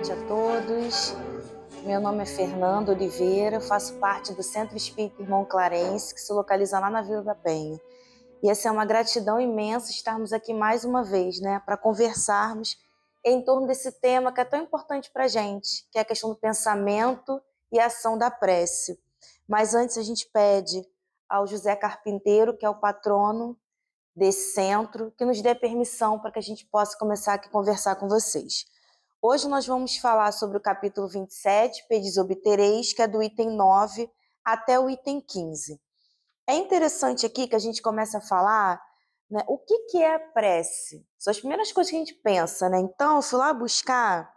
noite a todos. Meu nome é Fernanda Oliveira, faço parte do Centro Espírita Irmão Clarence, que se localiza lá na Vila da Penha. E essa é uma gratidão imensa estarmos aqui mais uma vez, para conversarmos em torno desse tema que é tão importante para a gente, que é a questão do pensamento e ação da prece. Mas antes a gente pede ao José Carpinteiro, que é o patrono desse centro, que nos dê permissão para que a gente possa começar aqui a conversar com vocês. Hoje nós vamos falar sobre o capítulo 27, Pedis Obtereis, que é do item 9 até o item 15. É interessante aqui que a gente comece a falar, o que é a prece? São as primeiras coisas que a gente pensa, Então, eu fui lá buscar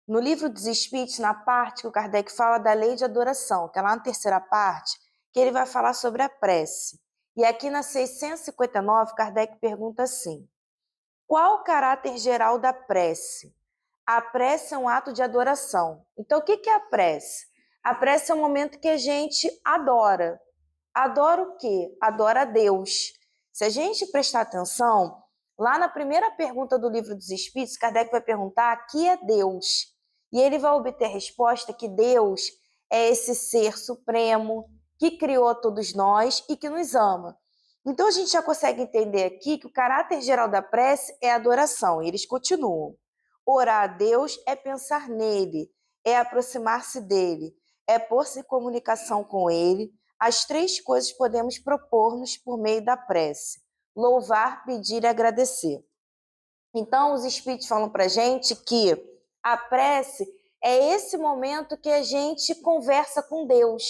no Livro dos Espíritos, na parte que o Kardec fala da lei de adoração, que é lá na terceira parte, que ele vai falar sobre a prece. E aqui na 659, Kardec pergunta assim: qual o caráter geral da prece? A prece é um ato de adoração. Então, o que é a prece? A prece é um momento que a gente adora. Adora o quê? Adora a Deus. Se a gente prestar atenção, lá na primeira pergunta do Livro dos Espíritos, Kardec vai perguntar: que é Deus? E ele vai obter a resposta que Deus é esse ser supremo que criou todos nós e que nos ama. Então, a gente já consegue entender aqui que o caráter geral da prece é adoração. E eles continuam. Orar a Deus é pensar nele, é aproximar-se dele, é pôr-se em comunicação com ele. As três coisas podemos propor-nos por meio da prece: louvar, pedir e agradecer. Então, os Espíritos falam para a gente que a prece é esse momento que a gente conversa com Deus.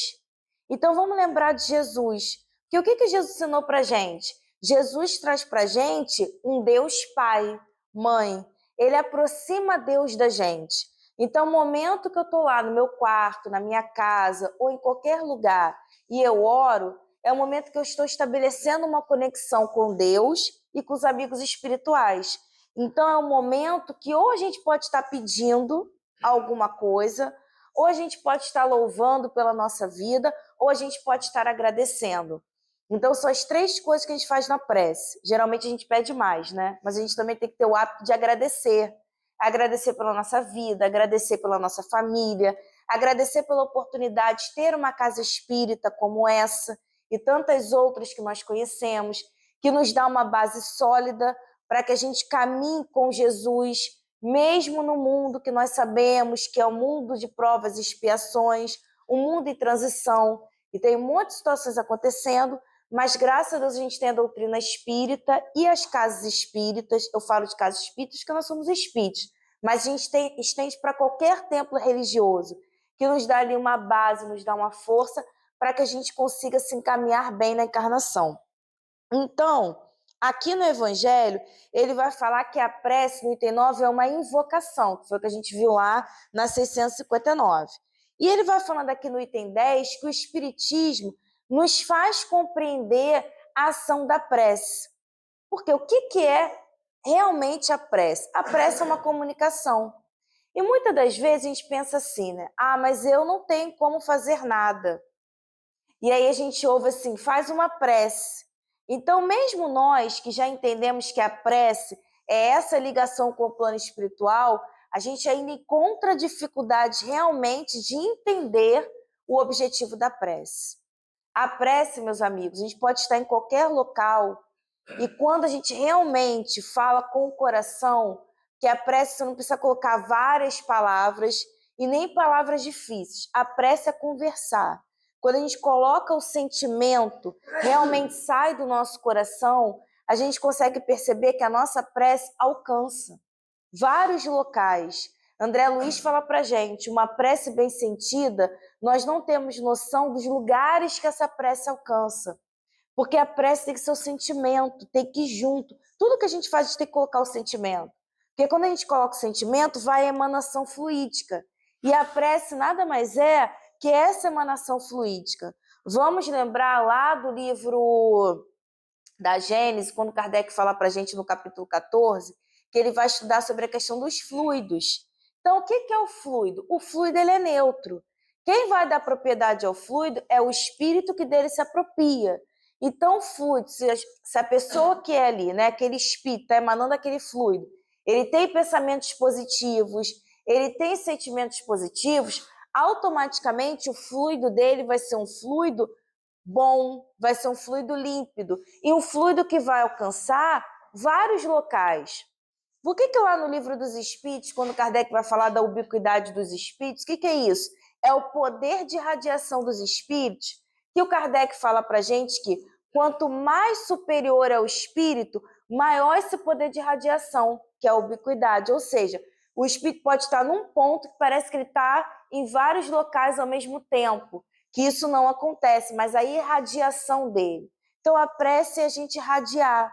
Então, vamos lembrar de Jesus. Porque o que Jesus ensinou para a gente? Jesus traz para a gente um Deus Pai, Mãe. Ele aproxima Deus da gente. Então, o momento que eu estou lá no meu quarto, na minha casa ou em qualquer lugar e eu oro, é o momento que eu estou estabelecendo uma conexão com Deus e com os amigos espirituais. Então, é um momento que ou a gente pode estar pedindo alguma coisa, ou a gente pode estar louvando pela nossa vida, ou a gente pode estar agradecendo. Então, são as três coisas que a gente faz na prece. Geralmente a gente pede mais, Mas a gente também tem que ter o hábito de agradecer. Agradecer pela nossa vida, agradecer pela nossa família, agradecer pela oportunidade de ter uma casa espírita como essa e tantas outras que nós conhecemos, que nos dá uma base sólida para que a gente caminhe com Jesus, mesmo no mundo que nós sabemos que é um mundo de provas e expiações, um mundo em transição, e tem um monte de situações acontecendo, mas graças a Deus a gente tem a doutrina espírita e as casas espíritas. Eu falo de casas espíritas porque nós somos espíritas, mas a gente estende para qualquer templo religioso, que nos dá ali uma base, nos dá uma força para que a gente consiga se encaminhar bem na encarnação. Então, aqui no Evangelho, ele vai falar que a prece no item 9 é uma invocação, que foi o que a gente viu lá na 659. E ele vai falando aqui no item 10 que o Espiritismo nos faz compreender a ação da prece. Porque o que é realmente a prece? A prece é uma comunicação. E muitas das vezes a gente pensa assim, mas eu não tenho como fazer nada. E aí a gente ouve assim: faz uma prece. Então, mesmo nós que já entendemos que a prece é essa ligação com o plano espiritual, a gente ainda encontra dificuldade realmente de entender o objetivo da prece. A prece, meus amigos, a gente pode estar em qualquer local, e quando a gente realmente fala com o coração, que a prece você não precisa colocar várias palavras e nem palavras difíceis. A prece é conversar. Quando a gente coloca o sentimento, realmente sai do nosso coração, a gente consegue perceber que a nossa prece alcança vários locais. André Luiz fala pra gente: uma prece bem sentida, nós não temos noção dos lugares que essa prece alcança. Porque a prece tem que ser o sentimento, tem que ir junto. Tudo que a gente faz, a gente tem que colocar o sentimento. Porque quando a gente coloca o sentimento, vai a emanação fluídica. E a prece nada mais é que essa emanação fluídica. Vamos lembrar lá do livro da Gênesis, quando Kardec fala para a gente no capítulo 14, que ele vai estudar sobre a questão dos fluidos. Então, o que é o fluido? O fluido ele é neutro. Quem vai dar propriedade ao fluido é o espírito que dele se apropria. Então, o fluido, se a pessoa que é ali, aquele espírito, está emanando aquele fluido, ele tem pensamentos positivos, ele tem sentimentos positivos, automaticamente o fluido dele vai ser um fluido bom, vai ser um fluido límpido e um fluido que vai alcançar vários locais. Por que lá no Livro dos Espíritos, quando Kardec vai falar da ubiquidade dos espíritos, o que é isso? É o poder de radiação dos espíritos, que o Kardec fala para a gente que quanto mais superior é o espírito, maior esse poder de radiação, que é a ubiquidade. Ou seja, o espírito pode estar num ponto que parece que ele está em vários locais ao mesmo tempo, que isso não acontece, mas a irradiação dele. Então, a prece é a gente irradiar.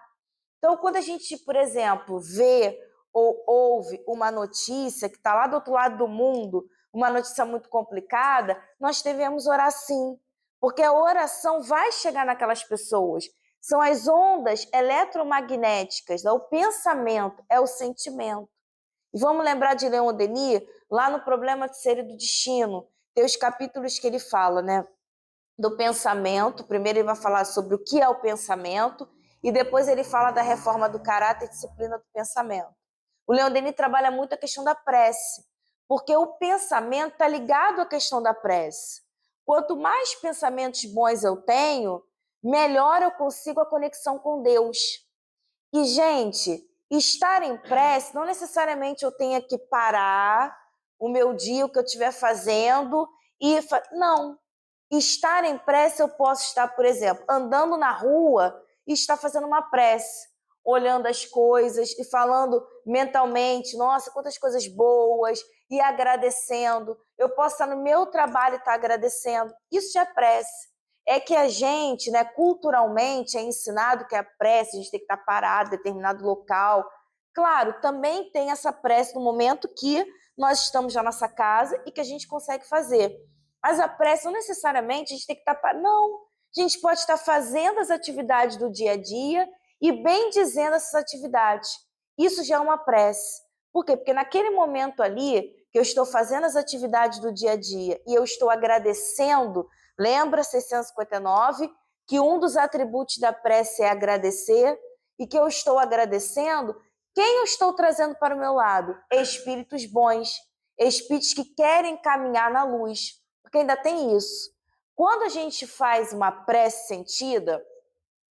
Então, quando a gente, por exemplo, vê ou ouve uma notícia que está lá do outro lado do mundo, uma notícia muito complicada, nós devemos orar sim, porque a oração vai chegar naquelas pessoas. São as ondas eletromagnéticas, o pensamento, é o sentimento. E vamos lembrar de Leon Denis, lá no Problema de Ser e do Destino, tem os capítulos que ele fala, né, do pensamento. Primeiro ele vai falar sobre o que é o pensamento, e depois ele fala da reforma do caráter e disciplina do pensamento. O Leon Denis trabalha muito a questão da prece, porque o pensamento está ligado à questão da prece. Quanto mais pensamentos bons eu tenho, melhor eu consigo a conexão com Deus. E, gente, estar em prece, não necessariamente eu tenha que parar o meu dia, o que eu estiver fazendo, e não. Estar em prece, eu posso estar, por exemplo, andando na rua e estar fazendo uma prece, olhando as coisas e falando mentalmente, nossa, quantas coisas boas, e agradecendo. Eu posso estar no meu trabalho e estar agradecendo. Isso já é prece. É que a gente, né, culturalmente, é ensinado que a prece, a gente tem que estar parado em determinado local. Claro, também tem essa prece no momento que nós estamos já na nossa casa e que a gente consegue fazer. Mas a prece não necessariamente a gente tem que estar... Não, a gente pode estar fazendo as atividades do dia a dia e bem dizendo essas atividades. Isso já é uma prece. Por quê? Porque naquele momento ali que eu estou fazendo as atividades do dia a dia e eu estou agradecendo, lembra 659, que um dos atributos da prece é agradecer, e que eu estou agradecendo, quem eu estou trazendo para o meu lado? Espíritos bons, espíritos que querem caminhar na luz. Porque ainda tem isso. Quando a gente faz uma prece sentida,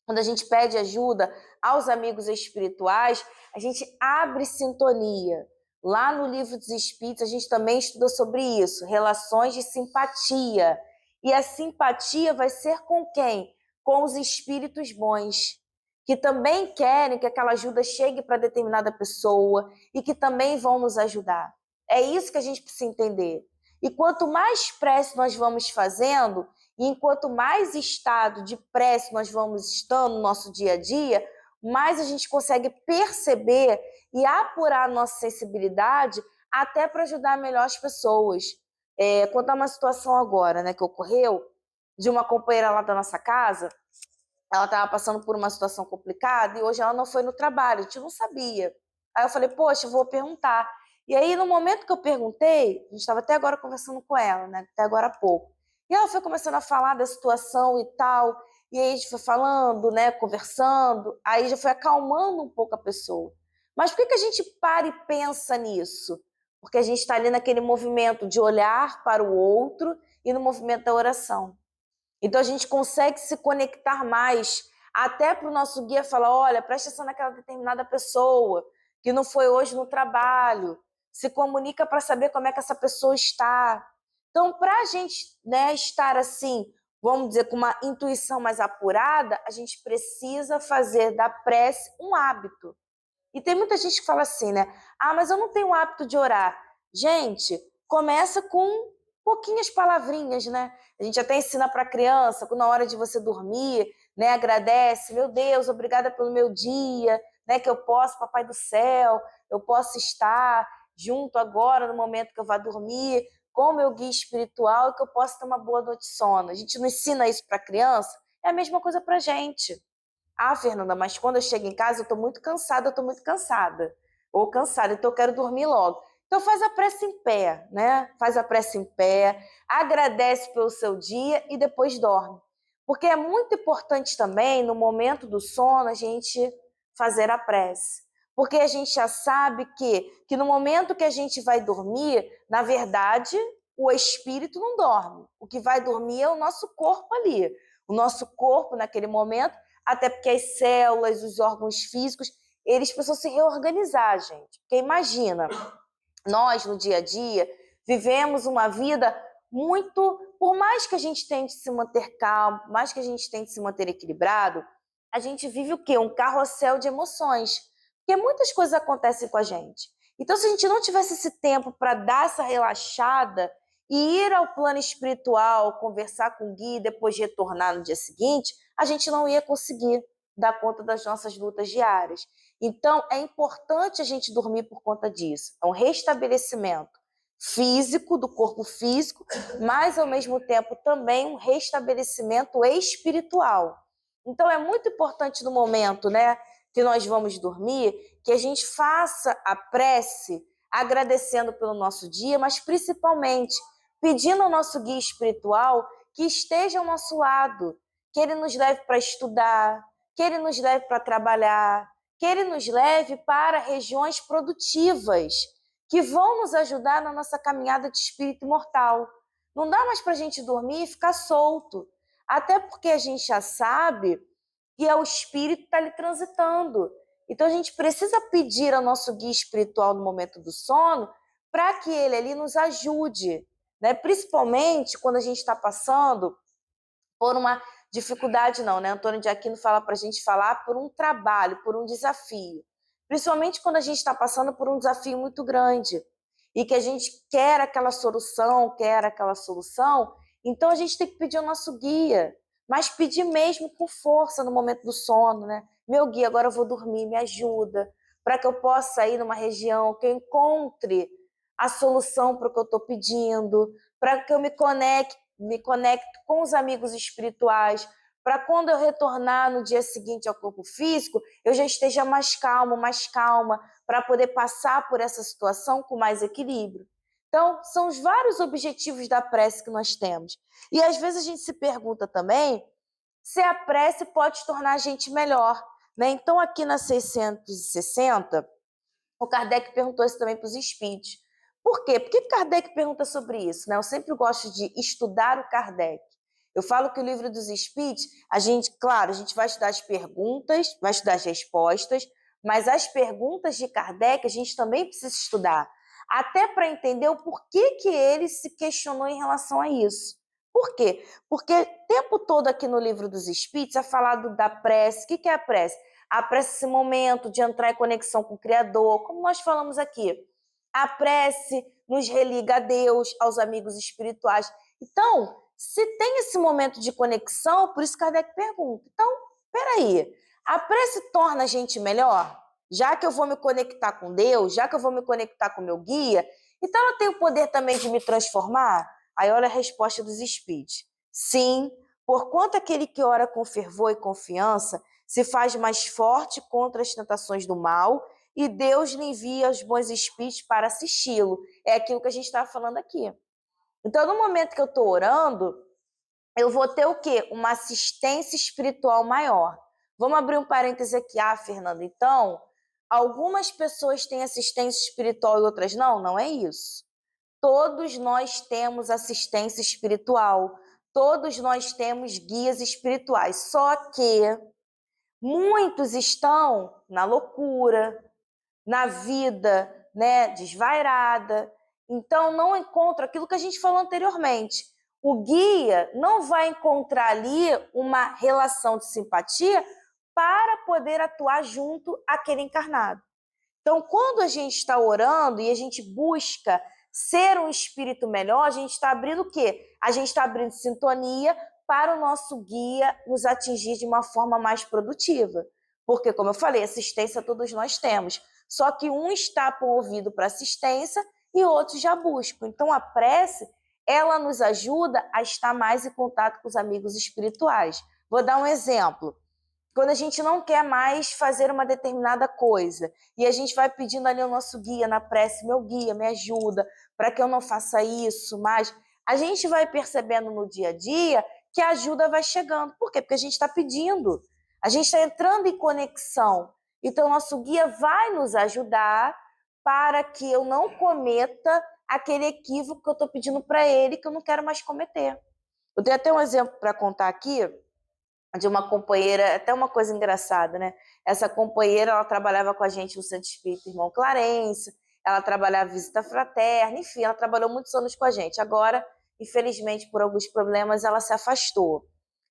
quando a gente pede ajuda aos amigos espirituais, a gente abre sintonia. Lá no Livro dos Espíritos, a gente também estuda sobre isso, relações de simpatia. E a simpatia vai ser com quem? Com os espíritos bons, que também querem que aquela ajuda chegue para determinada pessoa e que também vão nos ajudar. É isso que a gente precisa entender. E quanto mais prece nós vamos fazendo, e enquanto mais estado de prece nós vamos estando no nosso dia a dia, mais a gente consegue perceber e apurar a nossa sensibilidade até para ajudar melhor as pessoas. Contar uma situação agora, né, que ocorreu, de uma companheira lá da nossa casa. Ela estava passando por uma situação complicada e hoje ela não foi no trabalho, a gente não sabia. Aí eu falei, poxa, eu vou perguntar. E aí, no momento que eu perguntei, a gente estava até agora conversando com ela, né? Até agora há pouco. E ela foi começando a falar da situação e tal. E aí a gente foi falando, né? Conversando. Aí já foi acalmando um pouco a pessoa. Mas por que a gente para e pensa nisso? Porque a gente está ali naquele movimento de olhar para o outro e no movimento da oração. Então a gente consegue se conectar mais, até para o nosso guia falar, olha, presta atenção naquela determinada pessoa que não foi hoje no trabalho, se comunica para saber como é que essa pessoa está. Então, para a gente, né, estar assim, vamos dizer, com uma intuição mais apurada, a gente precisa fazer da prece um hábito. E tem muita gente que fala assim, né? Ah, mas eu não tenho o hábito de orar. Gente, começa com pouquinhas palavrinhas, né? A gente até ensina para a criança, na hora de você dormir, né? Agradece, meu Deus, obrigada pelo meu dia, né? Que eu posso, Papai do Céu, eu posso estar junto agora, no momento que eu vá dormir, com o meu guia espiritual, e que eu possa ter uma boa noite de sono. A gente não ensina isso para a criança, é a mesma coisa para a gente. Ah, Fernanda, mas quando eu chego em casa eu estou muito cansada, eu estou muito cansada. Ou cansada, então eu quero dormir logo. Então faz a prece em pé, né? Faz a prece em pé, agradece pelo seu dia e depois dorme. Porque é muito importante também, no momento do sono, a gente fazer a prece. Porque a gente já sabe que no momento que a gente vai dormir, na verdade, o espírito não dorme. O que vai dormir é o nosso corpo ali. O nosso corpo, naquele momento, até porque as células, os órgãos físicos, eles precisam se reorganizar, gente. Porque imagina, nós, no dia a dia, vivemos uma vida muito... Por mais que a gente tente se manter calmo, por mais que a gente tente se manter equilibrado, a gente vive o quê? Um carrossel de emoções. Porque muitas coisas acontecem com a gente. Então, se a gente não tivesse esse tempo para dar essa relaxada e ir ao plano espiritual, conversar com o guia e depois retornar no dia seguinte, a gente não ia conseguir dar conta das nossas lutas diárias. Então, é importante a gente dormir por conta disso. É um restabelecimento físico, do corpo físico, mas, ao mesmo tempo, também um restabelecimento espiritual. Então, é muito importante no momento, né, que nós vamos dormir, que a gente faça a prece agradecendo pelo nosso dia, mas, principalmente, pedindo ao nosso guia espiritual que esteja ao nosso lado, que ele nos leve para estudar, que ele nos leve para trabalhar, que ele nos leve para regiões produtivas, que vão nos ajudar na nossa caminhada de espírito imortal. Não dá mais para a gente dormir e ficar solto, até porque a gente já sabe que é o espírito que está ali transitando. Então a gente precisa pedir ao nosso guia espiritual no momento do sono para que ele ali nos ajude, né? Principalmente quando a gente está passando por uma dificuldade, não, né? Antônio de Aquino fala para a gente falar por um trabalho, por um desafio. Principalmente quando a gente está passando por um desafio muito grande e que a gente quer aquela solução, então a gente tem que pedir ao nosso guia, mas pedir mesmo com força no momento do sono, né? Meu guia, agora eu vou dormir, me ajuda, para que eu possa ir numa região que eu encontre a solução para o que eu estou pedindo, para que eu me conecto com os amigos espirituais, para quando eu retornar no dia seguinte ao corpo físico, eu já esteja mais calmo, mais calma, para poder passar por essa situação com mais equilíbrio. Então, são os vários objetivos da prece que nós temos. E às vezes a gente se pergunta também se a prece pode tornar a gente melhor, né? Então, aqui na 660, o Kardec perguntou isso também para os espíritos. Por quê? Por que Kardec pergunta sobre isso? Né? Eu sempre gosto de estudar o Kardec. Eu falo que o livro dos Espíritos, claro, a gente vai estudar as perguntas, vai estudar as respostas, mas as perguntas de Kardec a gente também precisa estudar, até para entender o porquê que ele se questionou em relação a isso. Por quê? Porque o tempo todo aqui no livro dos Espíritos é falado da prece. O que é a prece? A prece é esse momento de entrar em conexão com o Criador, como nós falamos aqui. A prece nos religa a Deus, aos amigos espirituais. Então, se tem esse momento de conexão, por isso Kardec pergunta. Então, peraí, a prece torna a gente melhor? Já que eu vou me conectar com Deus, já que eu vou me conectar com o meu guia, então ela tem o poder também de me transformar? Aí olha a resposta dos espíritos. Sim, porquanto aquele que ora com fervor e confiança se faz mais forte contra as tentações do mal e Deus lhe envia os bons espíritos para assisti-lo. É aquilo que a gente estava falando aqui. Então, no momento que eu estou orando, eu vou ter o quê? Uma assistência espiritual maior. Vamos abrir um parêntese aqui. Ah, Fernanda, então, algumas pessoas têm assistência espiritual e outras não? Não é isso. Todos nós temos assistência espiritual. Todos nós temos guias espirituais. Só que muitos estão na loucura, na vida, né, desvairada. Então, não encontra aquilo que a gente falou anteriormente. O guia não vai encontrar ali uma relação de simpatia para poder atuar junto àquele encarnado. Então, quando a gente está orando e a gente busca ser um espírito melhor, a gente está abrindo o quê? A gente está abrindo sintonia para o nosso guia nos atingir de uma forma mais produtiva. Porque, como eu falei, assistência todos nós temos. Só que um está com o ouvido para assistência e outros já buscam. Então, a prece, ela nos ajuda a estar mais em contato com os amigos espirituais. Vou dar um exemplo. Quando a gente não quer mais fazer uma determinada coisa e a gente vai pedindo ali ao nosso guia na prece, meu guia, me ajuda para que eu não faça isso, mas a gente vai percebendo no dia a dia que a ajuda vai chegando. Por quê? Porque a gente está pedindo, a gente está entrando em conexão. Então, nosso guia vai nos ajudar para que eu não cometa aquele equívoco que eu estou pedindo para ele, que eu não quero mais cometer. Eu tenho até um exemplo para contar aqui, de uma companheira, até uma coisa engraçada, né? Essa companheira, ela trabalhava com a gente no Centro Espírita Irmão Clarence, ela trabalhava visita fraterna, enfim, ela trabalhou muitos anos com a gente. Agora, infelizmente, por alguns problemas, ela se afastou.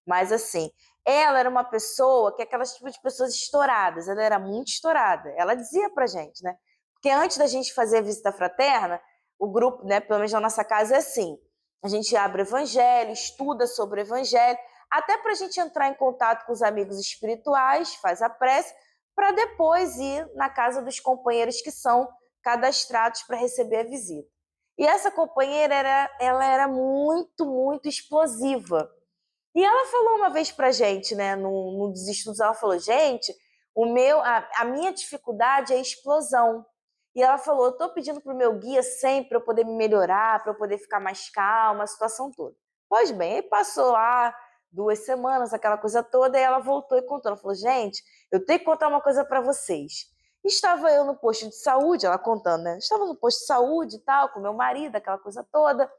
Mas, assim, ela era uma pessoa que é aquelas tipo de pessoas estouradas, ela era muito estourada. Ela dizia pra gente, né? Porque antes da gente fazer a visita fraterna, o grupo, né, pelo menos na nossa casa, é assim: a gente abre o evangelho, estuda sobre o evangelho, até para a gente entrar em contato com os amigos espirituais, faz a prece, para depois ir na casa dos companheiros que são cadastrados para receber a visita. E essa companheira, ela era muito, muito explosiva. E ela falou uma vez para a gente, né, no dos estudos, ela falou, gente, a minha dificuldade é a explosão. E ela falou, eu estou pedindo para o meu guia sempre para eu poder me melhorar, para eu poder ficar mais calma, a situação toda. Pois bem, aí passou lá 2 semanas, aquela coisa toda, e ela voltou e contou. Ela falou, gente, eu tenho que contar uma coisa para vocês. Estava eu no posto de saúde, ela contando, né? Estava no posto de saúde e tal, com meu marido, aquela coisa toda.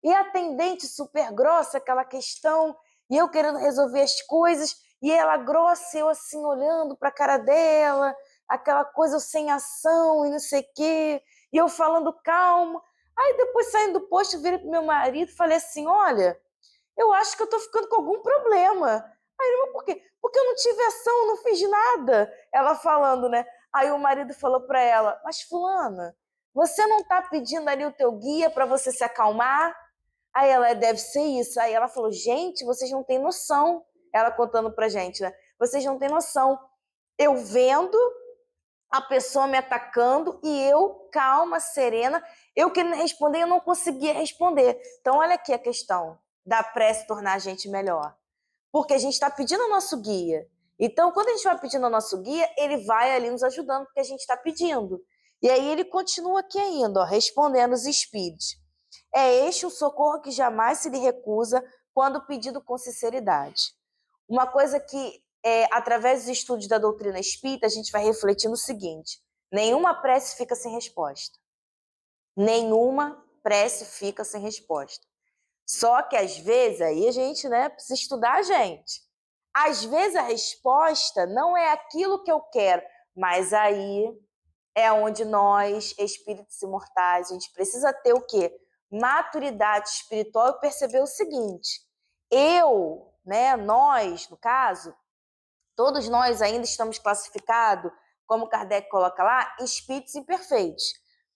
E a atendente super grossa, aquela questão, e eu querendo resolver as coisas, e ela grossa, eu assim olhando para a cara dela, aquela coisa sem ação e não sei o quê, e eu falando calmo. Aí depois saindo do posto, virei pro meu marido e falei assim, olha, eu acho que eu tô ficando com algum problema. Aí ele, mas por quê? Porque eu não tive ação, não fiz nada. Ela falando, né? Aí o marido falou para ela, mas fulana, você não tá pedindo ali o teu guia para você se acalmar? Aí ela, deve ser isso. Aí ela falou, gente, vocês não têm noção. Ela contando pra gente, né? Vocês não têm noção. Eu vendo a pessoa me atacando e eu, calma, serena, eu querendo responder, eu não conseguia responder. Então, olha aqui a questão da prece tornar a gente melhor. Porque a gente está pedindo o nosso guia. Então, quando a gente vai pedindo o nosso guia, ele vai ali nos ajudando, porque a gente está pedindo. E aí ele continua aqui ainda, ó, respondendo os espíritos. É este o socorro que jamais se lhe recusa quando pedido com sinceridade. Uma coisa que, através dos estudos da doutrina espírita, a gente vai refletindo o seguinte: nenhuma prece fica sem resposta. Nenhuma prece fica sem resposta. Só que às vezes, aí a gente, né, precisa estudar a gente. Às vezes a resposta não é aquilo que eu quero, mas aí é onde nós, espíritos imortais, a gente precisa ter o quê? Maturidade espiritual e perceber o seguinte: eu, né, nós, no caso, todos nós ainda estamos classificados, como Kardec coloca lá, espíritos imperfeitos.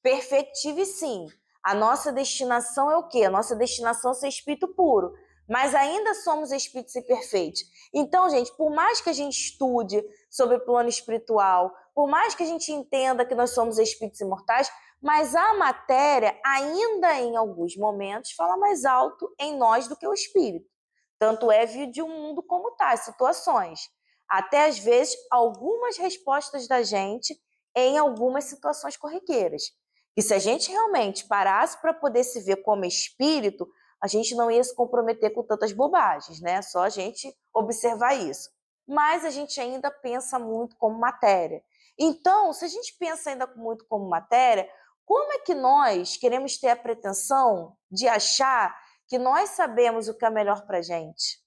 Perfectivos, sim. A nossa destinação é o quê? A nossa destinação é ser espírito puro. Mas ainda somos espíritos imperfeitos. Então, gente, por mais que a gente estude sobre o plano espiritual, por mais que a gente entenda que nós somos espíritos imortais, mas a matéria, ainda em alguns momentos, fala mais alto em nós do que o espírito. Tanto é vir de um mundo como tá, situações. Até às vezes algumas respostas da gente em algumas situações corriqueiras. E se a gente realmente parasse para poder se ver como espírito, a gente não ia se comprometer com tantas bobagens, né? Só a gente observar isso. Mas a gente ainda pensa muito como matéria. Então, se a gente pensa ainda muito como matéria, como é que nós queremos ter a pretensão de achar que nós sabemos o que é melhor para a gente?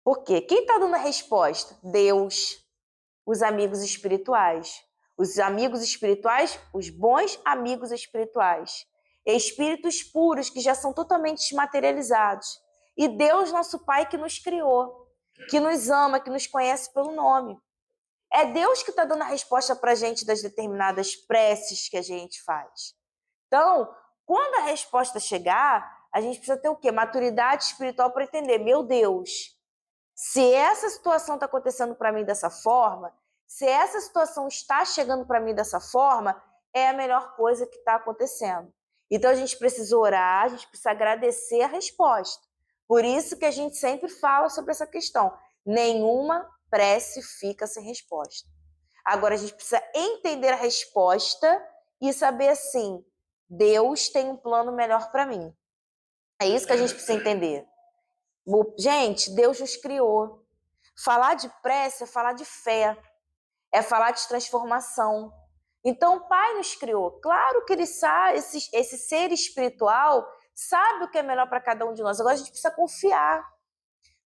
Por quê? Quem está dando a resposta? Deus, os amigos espirituais. Os amigos espirituais, os bons amigos espirituais. Espíritos puros que já são totalmente desmaterializados. E Deus, nosso Pai, que nos criou, que nos ama, que nos conhece pelo nome. É Deus que está dando a resposta para a gente das determinadas preces que a gente faz. Então, quando a resposta chegar, a gente precisa ter o quê? Maturidade espiritual para entender, meu Deus, se essa situação está acontecendo para mim dessa forma, se essa situação está chegando para mim dessa forma, é a melhor coisa que está acontecendo. Então a gente precisa orar, a gente precisa agradecer a resposta. Por isso que a gente sempre fala sobre essa questão. Nenhuma prece fica sem resposta. Agora a gente precisa entender a resposta e saber assim, Deus tem um plano melhor para mim. É isso que a gente precisa entender. Gente, Deus nos criou. Falar de prece é falar de fé. é falar de transformação. Então o Pai nos criou. Claro que ele sabe, esse ser espiritual sabe o que é melhor para cada um de nós. Agora a gente precisa confiar.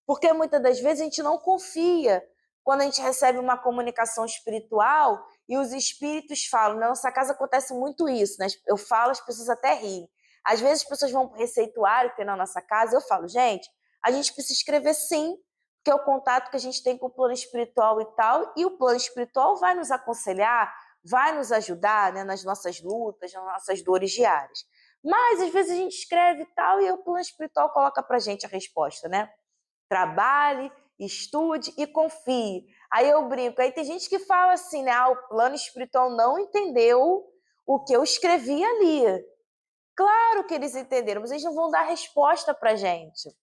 Porque muitas das vezes a gente não confia quando a gente recebe uma comunicação espiritual e os espíritos falam. Na nossa casa acontece muito isso, né? Eu falo, as pessoas até riem. Às vezes as pessoas vão para o receituário que tem na nossa casa, eu falo, gente, a gente precisa escrever sim, porque é o contato que a gente tem com o plano espiritual e tal, e o plano espiritual vai nos aconselhar, vai nos ajudar, né, nas nossas lutas, nas nossas dores diárias. Mas às vezes a gente escreve e tal, e o plano espiritual coloca pra gente a resposta, né? Trabalhe, estude e confie. Aí eu brinco, aí tem gente que fala assim, né? Ah, o plano espiritual não entendeu o que eu escrevi ali. Claro que eles entenderam, mas eles não vão dar resposta pra gente.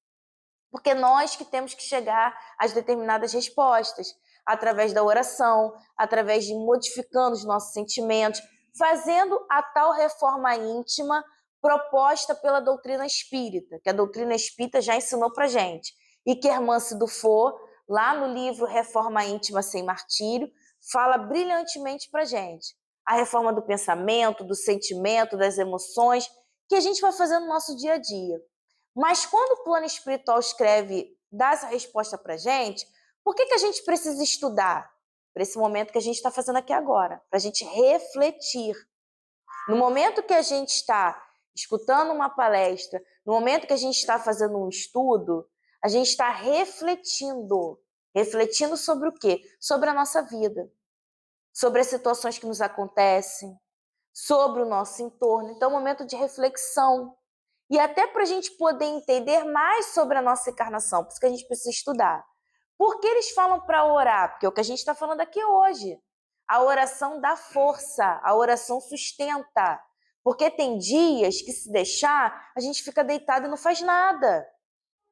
Porque nós que temos que chegar às determinadas respostas, através da oração, através de modificando os nossos sentimentos, fazendo a tal reforma íntima proposta pela doutrina espírita, que a doutrina espírita já ensinou pra gente. E que Hermance Dufour, lá no livro Reforma Íntima Sem Martírio, fala brilhantemente pra gente. A reforma do pensamento, do sentimento, das emoções, que a gente vai fazer no nosso dia a dia. Mas quando o plano espiritual escreve, dá essa resposta para a gente, por que a gente precisa estudar? Para esse momento que a gente está fazendo aqui agora, para a gente refletir. No momento que a gente está escutando uma palestra, no momento que a gente está fazendo um estudo, a gente está refletindo. Refletindo sobre o quê? Sobre a nossa vida, sobre as situações que nos acontecem, sobre o nosso entorno. Então, é um momento de reflexão. E até para a gente poder entender mais sobre a nossa encarnação, por isso que a gente precisa estudar. Por que eles falam para orar? Porque é o que a gente está falando aqui hoje. A oração dá força, a oração sustenta. Porque tem dias que, se deixar, a gente fica deitado e não faz nada.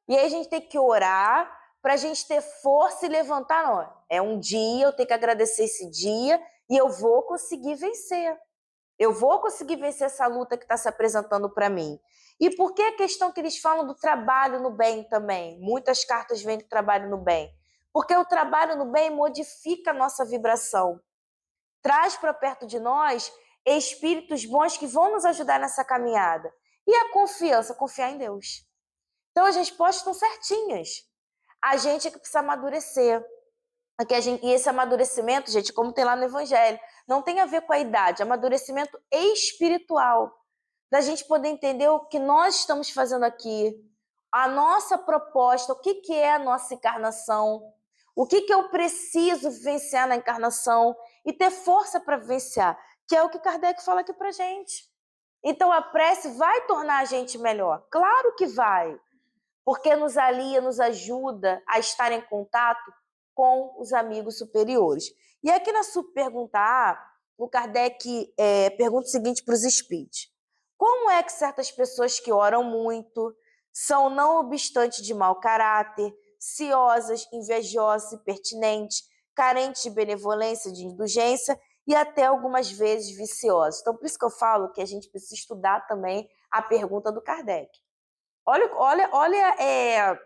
E aí a gente tem que orar para a gente ter força e levantar. Não, é um dia, eu tenho que agradecer esse dia e eu vou conseguir vencer. Eu vou conseguir vencer essa luta que está se apresentando para mim. E por que a questão que eles falam do trabalho no bem também? Muitas cartas vêm do trabalho no bem. Porque o trabalho no bem modifica a nossa vibração. Traz para perto de nós espíritos bons que vão nos ajudar nessa caminhada. E a confiança? Confiar em Deus. Então as respostas estão certinhas. A gente é que precisa amadurecer. E esse amadurecimento, gente, como tem lá no Evangelho, não tem a ver com a idade, amadurecimento espiritual, da gente poder entender o que nós estamos fazendo aqui, a nossa proposta, o que é a nossa encarnação, o que eu preciso vivenciar na encarnação e ter força para vivenciar, que é o que Kardec fala aqui para gente. Então a prece vai tornar a gente melhor, claro que vai, porque nos alia, nos ajuda a estar em contato com os amigos superiores. E aqui na pergunta A, o Kardec pergunta o seguinte para os espíritos: como é que certas pessoas que oram muito são, não obstante de mau caráter, ciosas, invejosas, impertinentes, carentes de benevolência, de indulgência e até algumas vezes viciosas? Então, por isso que eu falo que a gente precisa estudar também a pergunta do Kardec. Olha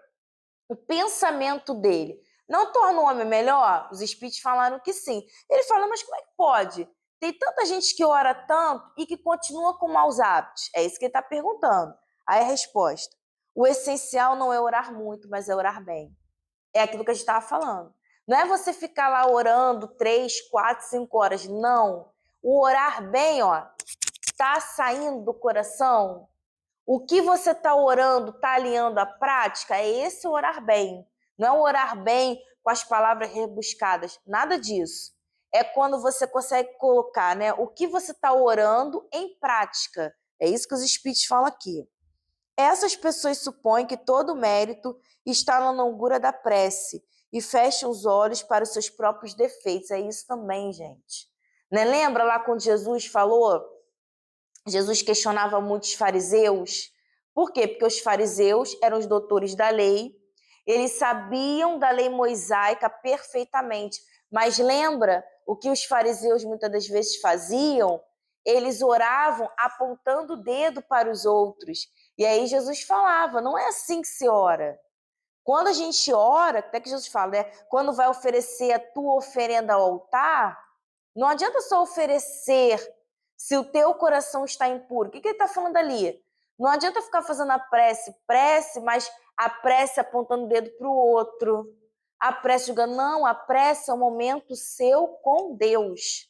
o pensamento dele. Não torna o homem melhor? Os espíritos falaram que sim. Ele fala, mas como é que pode? Tem tanta gente que ora tanto e que continua com maus hábitos. É isso que ele está perguntando. Aí a resposta: o essencial não é orar muito, mas é orar bem. É aquilo que a gente estava falando. Não é você ficar lá orando 3, 4, 5 horas. Não. O orar bem, ó, está saindo do coração. O que você está orando, está alinhando à prática, é esse orar bem. Não é orar bem com as palavras rebuscadas, nada disso. É quando você consegue colocar, né, o que você está orando em prática. É isso que os espíritos falam aqui. Essas pessoas supõem que todo o mérito está na longura da prece e fecham os olhos para os seus próprios defeitos. É isso também, gente. Né? Lembra lá quando Jesus falou? Jesus questionava muitos fariseus. Por quê? Porque os fariseus eram os doutores da lei, eles sabiam da lei mosaica perfeitamente. Mas lembra o que os fariseus muitas das vezes faziam? Eles oravam apontando o dedo para os outros. E aí Jesus falava, não é assim que se ora. Quando a gente ora, até que Jesus fala, né? Quando vai oferecer a tua oferenda ao altar, não adianta só oferecer se o teu coração está impuro. O que ele está falando ali? Não adianta ficar fazendo a prece, mas a prece apontando o dedo para o outro. A prece julgando. Não, a prece é um momento seu com Deus.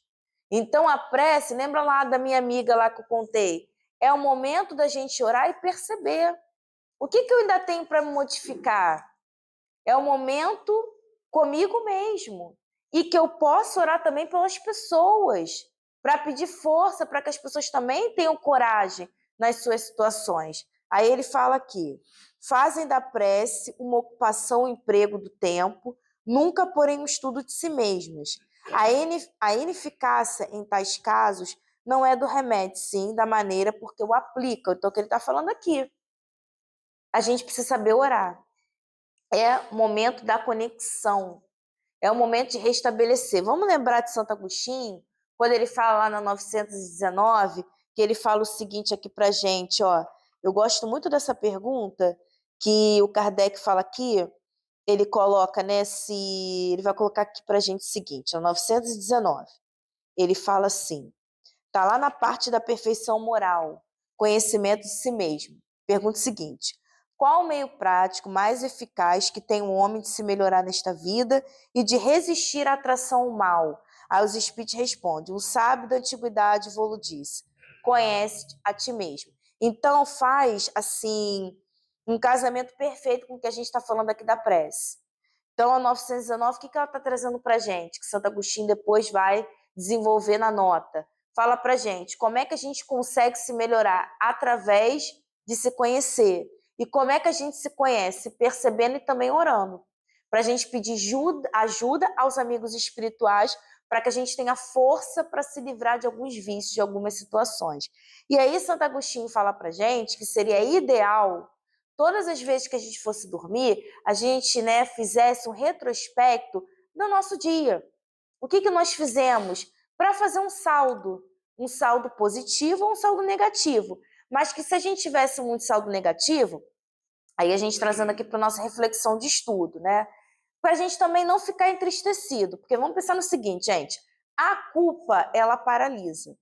Então a prece, lembra lá da minha amiga lá que eu contei? É o momento da gente orar e perceber. O que eu ainda tenho para me modificar? É o momento comigo mesmo. E que eu posso orar também pelas pessoas, para pedir força, para que as pessoas também tenham coragem nas suas situações. Aí ele fala aqui: fazem da prece uma ocupação, um emprego do tempo, nunca porém um estudo de si mesmas. A ineficácia em tais casos não é do remédio, sim da maneira porque o aplica. Então, o que ele está falando aqui? A gente precisa saber orar. É o momento da conexão, é o momento de restabelecer. Vamos lembrar de Santo Agostinho, quando ele fala lá na 919, que ele fala o seguinte aqui pra gente, ó. Eu gosto muito dessa pergunta que o Kardec fala aqui, ele coloca, né, ele vai colocar aqui pra gente o seguinte, na 919. Ele fala assim: tá lá na parte da perfeição moral, conhecimento de si mesmo. Pergunta o seguinte: qual o meio prático mais eficaz que tem o homem de se melhorar nesta vida e de resistir à atração ao mal? Aí os espíritos respondem: o sábio da antiguidade vô-lo disse: conhece a ti mesmo. Então faz assim um casamento perfeito com o que a gente está falando aqui da prece. Então, a 919, o que ela está trazendo para a gente? Que Santo Agostinho depois vai desenvolver na nota. Fala para a gente como é que a gente consegue se melhorar através de se conhecer. E como é que a gente se conhece? Percebendo e também orando. Para a gente pedir ajuda aos amigos espirituais para que a gente tenha força para se livrar de alguns vícios, de algumas situações. E aí, Santo Agostinho fala para a gente que seria ideal, todas as vezes que a gente fosse dormir, a gente, né, fizesse um retrospecto do nosso dia. O que nós fizemos para fazer um saldo positivo ou um saldo negativo. Mas que se a gente tivesse muito saldo negativo, aí a gente trazendo aqui para a nossa reflexão de estudo, né? Para a gente também não ficar entristecido, porque vamos pensar no seguinte, gente, a culpa, ela paralisa.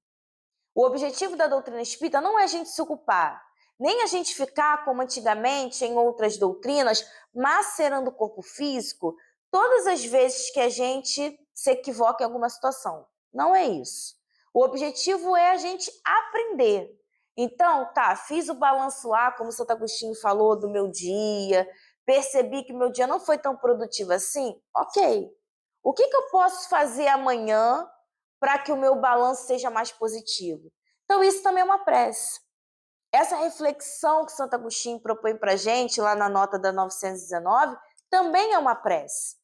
O objetivo da doutrina espírita não é a gente se ocupar, nem a gente ficar como antigamente em outras doutrinas, macerando o corpo físico todas as vezes que a gente se equivoca em alguma situação. Não é isso. O objetivo é a gente aprender. Então, tá, fiz o balanço lá, como o Santo Agostinho falou, do meu dia, percebi que meu dia não foi tão produtivo assim, ok. O que eu posso fazer amanhã para que o meu balanço seja mais positivo? Então, isso também é uma prece. Essa reflexão que Santo Agostinho propõe para a gente, lá na nota da 919, também é uma prece.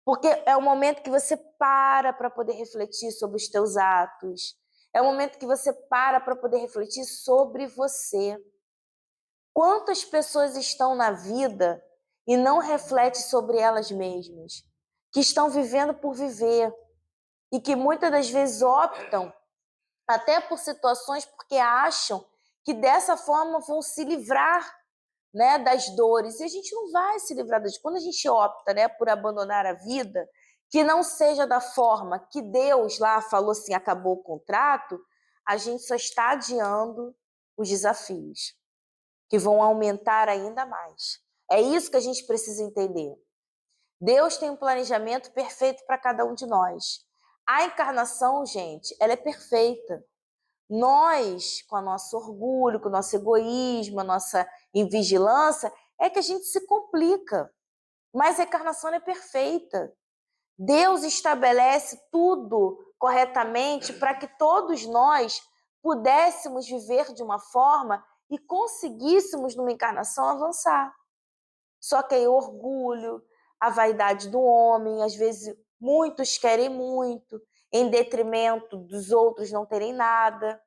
Porque é o momento que você para poder refletir sobre os teus atos. É o momento que você para poder refletir sobre você. Quantas pessoas estão na vida e não refletem sobre elas mesmas? Que estão vivendo por viver e que muitas das vezes optam até por situações porque acham que dessa forma vão se livrar, né, das dores. E a gente não vai se livrar das dores. Quando a gente opta, né, por abandonar a vida, que não seja da forma que Deus lá falou assim, acabou o contrato, a gente só está adiando os desafios, que vão aumentar ainda mais. É isso que a gente precisa entender. Deus tem um planejamento perfeito para cada um de nós. A encarnação, gente, ela é perfeita. Nós, com o nosso orgulho, com o nosso egoísmo, a nossa invigilância, é que a gente se complica. Mas a encarnação é perfeita. Deus estabelece tudo corretamente para que todos nós pudéssemos viver de uma forma e conseguíssemos, numa encarnação, avançar. Só que aí o orgulho, a vaidade do homem, às vezes muitos querem muito, em detrimento dos outros não terem nada.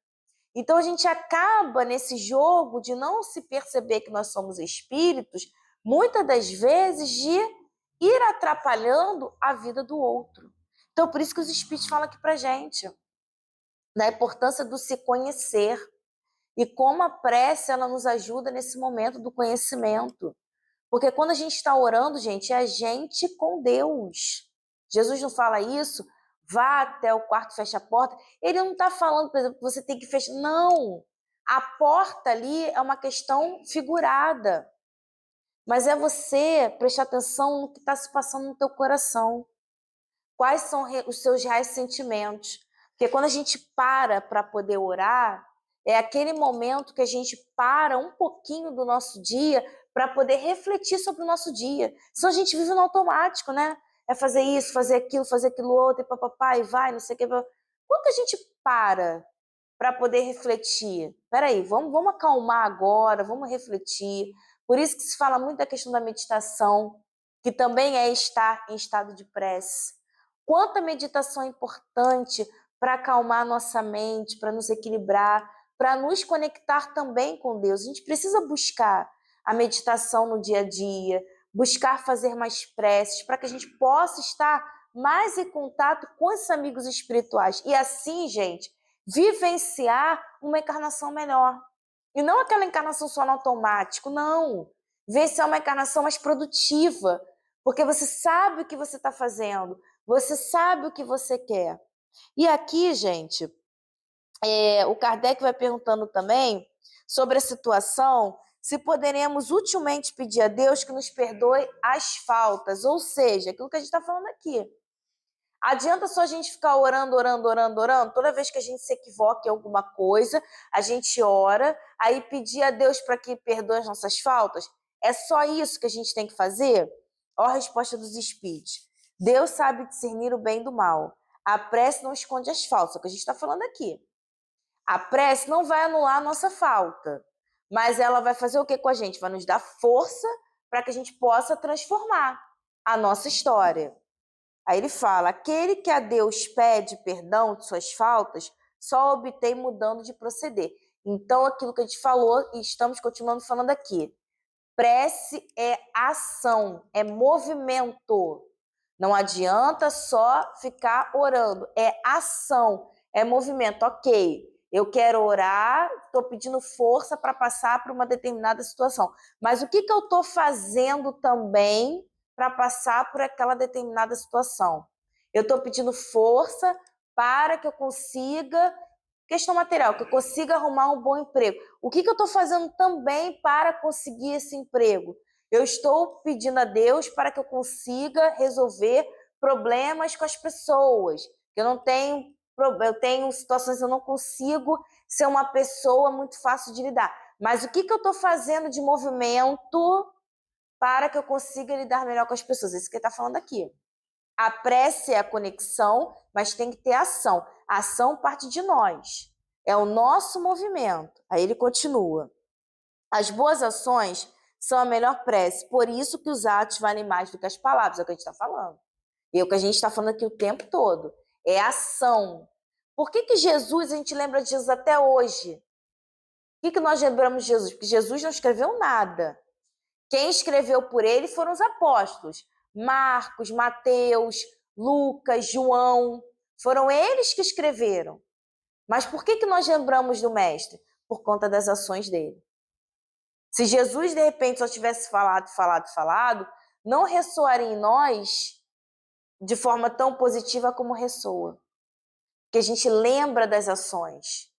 Então a gente acaba nesse jogo de não se perceber que nós somos espíritos, muitas das vezes de ir atrapalhando a vida do outro. Então por isso que os espíritos falam aqui pra gente, da importância do se conhecer e como a prece ela nos ajuda nesse momento do conhecimento. Porque quando a gente está orando, gente, é a gente com Deus. Jesus não fala isso, vá até o quarto, fecha a porta. Ele não está falando, por exemplo, que você tem que fechar. Não! A porta ali é uma questão figurada. Mas é você prestar atenção no que está se passando no teu coração. Quais são os seus reais sentimentos. Porque quando a gente para poder orar, é aquele momento que a gente para um pouquinho do nosso dia para poder refletir sobre o nosso dia. Senão a gente vive no automático, né? É fazer isso, fazer aquilo outro, e papapá, e vai, não sei o que. Quando que a gente para poder refletir? Peraí, vamos acalmar agora, vamos refletir. Por isso que se fala muito da questão da meditação, que também é estar em estado de prece. Quanta meditação é importante para acalmar nossa mente, para nos equilibrar, para nos conectar também com Deus. A gente precisa buscar a meditação no dia a dia, buscar fazer mais preces, para que a gente possa estar mais em contato com esses amigos espirituais. E assim, gente, vivenciar uma encarnação melhor. E não aquela encarnação só no automático, não. Vivenciar uma encarnação mais produtiva, porque você sabe o que você está fazendo, você sabe o que você quer. E aqui, gente, o Kardec vai perguntando também sobre a situação, se poderemos utilmente pedir a Deus que nos perdoe as faltas, ou seja, aquilo que a gente está falando aqui. Adianta só a gente ficar orando, orando, orando, orando? Toda vez que a gente se equivoca em alguma coisa, a gente ora, aí pedir a Deus para que perdoe as nossas faltas? É só isso que a gente tem que fazer? Olha a resposta dos Espíritos. Deus sabe discernir o bem do mal. A prece não esconde as faltas, é o que a gente está falando aqui. A prece não vai anular a nossa falta, mas ela vai fazer o que com a gente? Vai nos dar força para que a gente possa transformar a nossa história. Aí ele fala, aquele que a Deus pede perdão de suas faltas, só obtém mudando de proceder. Então, aquilo que a gente falou, e estamos continuando falando aqui, prece é ação, é movimento. Não adianta só ficar orando, é ação, é movimento. Ok, eu quero orar, estou pedindo força para passar por uma determinada situação. Mas o que eu estou fazendo também para passar por aquela determinada situação? Eu estou pedindo força para que eu consiga, questão material, que eu consiga arrumar um bom emprego. O que eu estou fazendo também para conseguir esse emprego? Eu estou pedindo a Deus para que eu consiga resolver problemas com as pessoas. Eu tenho situações que eu não consigo ser uma pessoa muito fácil de lidar. Mas o que eu estou fazendo de movimento para que eu consiga lidar melhor com as pessoas? Isso que ele está falando aqui. A prece é a conexão, mas tem que ter ação. A ação parte de nós. É o nosso movimento. Aí ele continua. As boas ações são a melhor prece. Por isso que os atos valem mais do que as palavras. É o que a gente está falando. E é o que a gente está falando aqui o tempo todo. É ação. Por que Jesus, a gente lembra de Jesus até hoje? Por que nós lembramos de Jesus? Porque Jesus não escreveu nada. Quem escreveu por ele foram os apóstolos. Marcos, Mateus, Lucas, João. Foram eles que escreveram. Mas por que nós lembramos do Mestre? Por conta das ações dele. Se Jesus, de repente, só tivesse falado, não ressoaria em nós de forma tão positiva como ressoa. Que a gente lembra das ações.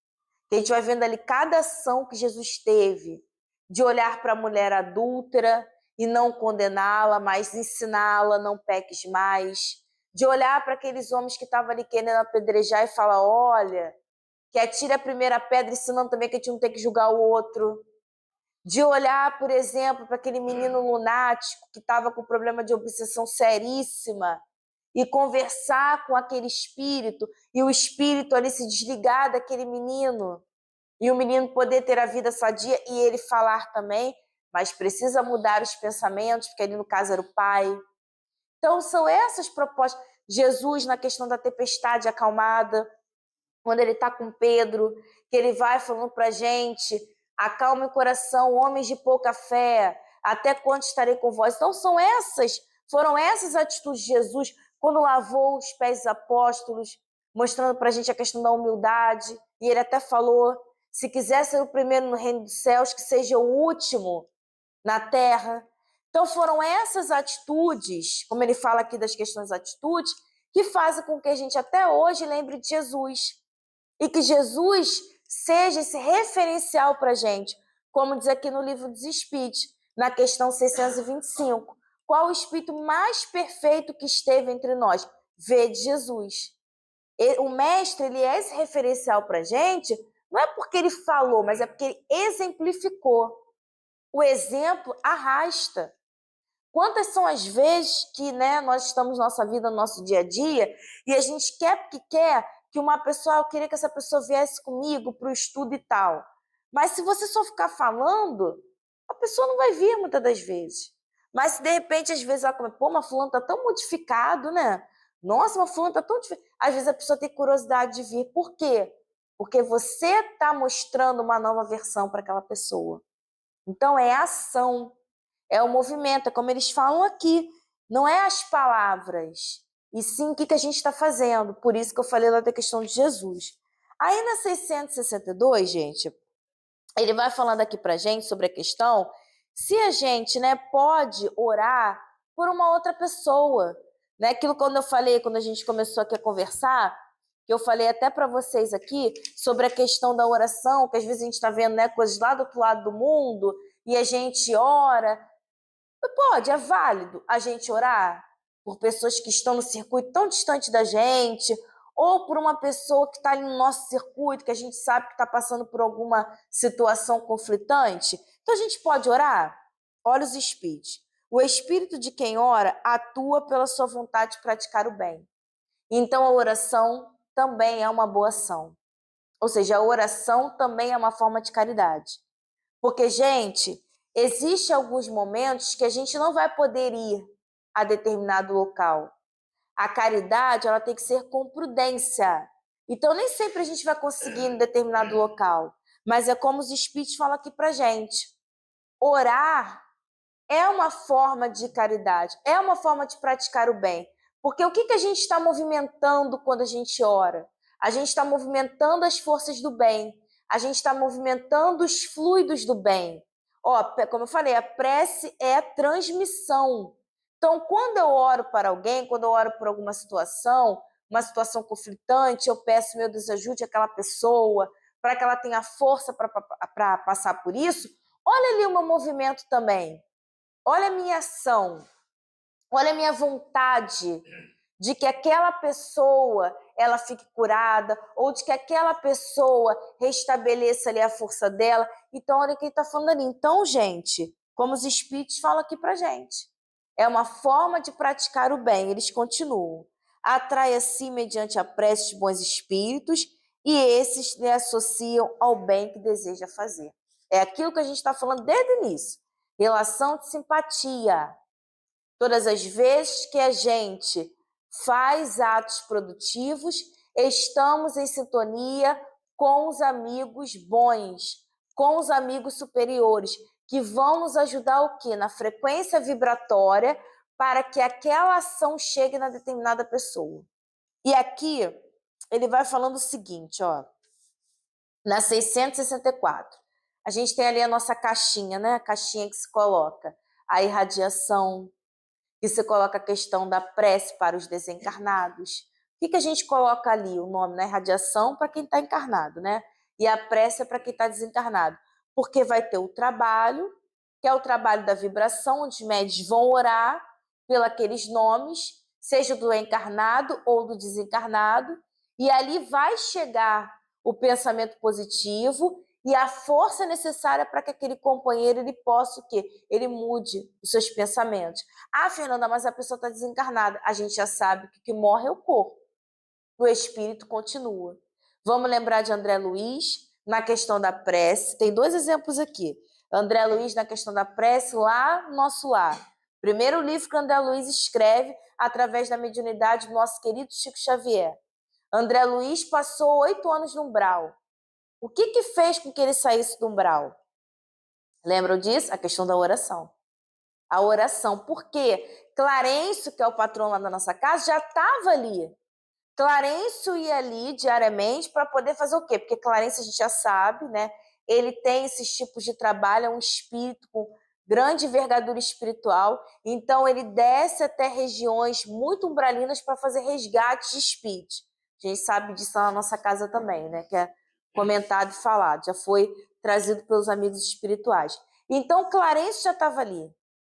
Que a gente vai vendo ali cada ação que Jesus teve, de olhar para a mulher adúltera e não condená-la, mas ensiná-la, não peques mais. De olhar para aqueles homens que estavam ali querendo apedrejar e falar, olha, que atire a primeira pedra, ensinando também que a gente não tem que julgar o outro. De olhar, por exemplo, para aquele menino lunático que estava com problema de obsessão seríssima e conversar com aquele espírito e o espírito ali se desligar daquele menino e o menino poder ter a vida sadia e ele falar também, mas precisa mudar os pensamentos, porque ali no caso era o pai. Então são essas propostas. Jesus na questão da tempestade acalmada, quando ele está com Pedro, que ele vai falando para a gente, acalme o coração, homens de pouca fé, até quando estarei com vós. Então foram essas atitudes de Jesus, quando lavou os pés dos apóstolos, mostrando para a gente a questão da humildade, e ele até falou, se quiser ser o primeiro no reino dos céus, que seja o último na terra. Então foram essas atitudes, como ele fala aqui das questões das atitudes, que fazem com que a gente até hoje lembre de Jesus. E que Jesus seja esse referencial para a gente, como diz aqui no livro dos Espíritos, na questão 625. Qual o espírito mais perfeito que esteve entre nós? Vede Jesus. O mestre, ele é esse referencial para a gente, não é porque ele falou, mas é porque ele exemplificou. O exemplo arrasta. Quantas são as vezes que, né, nós estamos na nossa vida, no nosso dia a dia, e a gente quer porque quer que uma pessoa, eu queria que essa pessoa viesse comigo para o estudo e tal. Mas se você só ficar falando, a pessoa não vai vir muitas das vezes. Mas se de repente, às vezes, ela come, pô, mas fulano tá tão modificado, né? Nossa, mas fulano tá tão diferente. Às vezes a pessoa tem curiosidade de vir. Por quê? Porque você está mostrando uma nova versão para aquela pessoa. Então é ação. É o movimento, é como eles falam aqui. Não é as palavras, e sim o que a gente está fazendo. Por isso que eu falei lá da questão de Jesus. Aí na 662, gente, ele vai falando aqui para gente sobre a questão se a gente, né, pode orar por uma outra pessoa. Né? Aquilo quando eu falei, quando a gente começou aqui a conversar, que eu falei até para vocês aqui sobre a questão da oração, que às vezes a gente está vendo, né, coisas lá do outro lado do mundo e a gente ora. Pode, é válido a gente orar por pessoas que estão no circuito tão distante da gente, ou por uma pessoa que está ali no nosso circuito, que a gente sabe que está passando por alguma situação conflitante. Então a gente pode orar? Olha os espíritos. O espírito de quem ora atua pela sua vontade de praticar o bem. Então a oração também é uma boa ação. Ou seja, a oração também é uma forma de caridade. Porque, gente, existem alguns momentos que a gente não vai poder ir a determinado local. A caridade, ela tem que ser com prudência. Então, nem sempre a gente vai conseguir ir em determinado local. Mas é como os espíritos falam aqui pra gente. Orar é uma forma de caridade, é uma forma de praticar o bem. Porque o que a gente está movimentando quando a gente ora? A gente está movimentando as forças do bem, a gente está movimentando os fluidos do bem. Ó, como eu falei, a prece é a transmissão. Então, quando eu oro para alguém, quando eu oro por alguma situação, uma situação conflitante, eu peço, meu Deus, ajude aquela pessoa, para que ela tenha força para passar por isso. Olha ali o meu movimento também. Olha a minha ação, olha a minha vontade de que aquela pessoa ela fique curada, ou de que aquela pessoa restabeleça ali a força dela. Então, olha quem está falando ali. Então, gente, como os espíritos falam aqui pra gente, é uma forma de praticar o bem. Eles continuam. Atrai a si mediante a prece de bons espíritos, e esses lhe associam ao bem que deseja fazer. É aquilo que a gente está falando desde o início. Relação de simpatia. Todas as vezes que a gente faz atos produtivos, estamos em sintonia com os amigos bons, com os amigos superiores, que vão nos ajudar o quê? Na frequência vibratória para que aquela ação chegue na determinada pessoa. E aqui ele vai falando o seguinte, ó, na 664. A gente tem ali a nossa caixinha, né? A caixinha que se coloca a irradiação, que se coloca a questão da prece para os desencarnados. O que a gente coloca ali? O nome, né? Radiação para quem está encarnado, né? E a prece é para quem está desencarnado. Porque vai ter o trabalho, que é o trabalho da vibração, onde os médios vão orar pelos nomes, seja do encarnado ou do desencarnado, e ali vai chegar o pensamento positivo e a força necessária para que aquele companheiro ele possa o quê? Ele mude os seus pensamentos. Ah, Fernanda, mas a pessoa está desencarnada. A gente já sabe que o que morre é o corpo. O espírito continua. Vamos lembrar de André Luiz na questão da prece. Tem dois exemplos aqui. André Luiz na questão da prece lá no nosso lar. Primeiro livro que André Luiz escreve através da mediunidade do nosso querido Chico Xavier. André Luiz passou 8 anos no umbral. O que fez com que ele saísse do umbral? Lembram disso? A questão da oração. A oração. Por quê? Clarencio, que é o patrão lá da nossa casa, já estava ali. Clarencio ia ali diariamente para poder fazer o quê? Porque Clarencio a gente já sabe, né? Ele tem esses tipos de trabalho, é um espírito grande envergadura espiritual, então ele desce até regiões muito umbralinas para fazer resgate de espíritos. A gente sabe disso na nossa casa também, né? Que é comentado e falado, já foi trazido pelos amigos espirituais. Então Clarence já estava ali,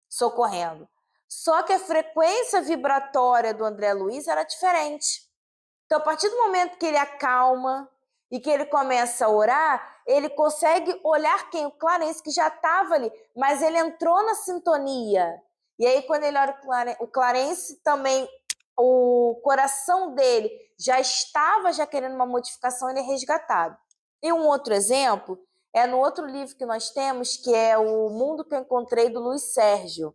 socorrendo. Só que a frequência vibratória do André Luiz era diferente. Então, a partir do momento que ele acalma e que ele começa a orar, ele consegue olhar quem? O Clarence, que já estava ali, mas ele entrou na sintonia. E aí, quando ele olha o Clarence também, o coração dele já estava já querendo uma modificação, ele é resgatado. E um outro exemplo é no outro livro que nós temos, que é O Mundo que eu Encontrei, do Luiz Sérgio.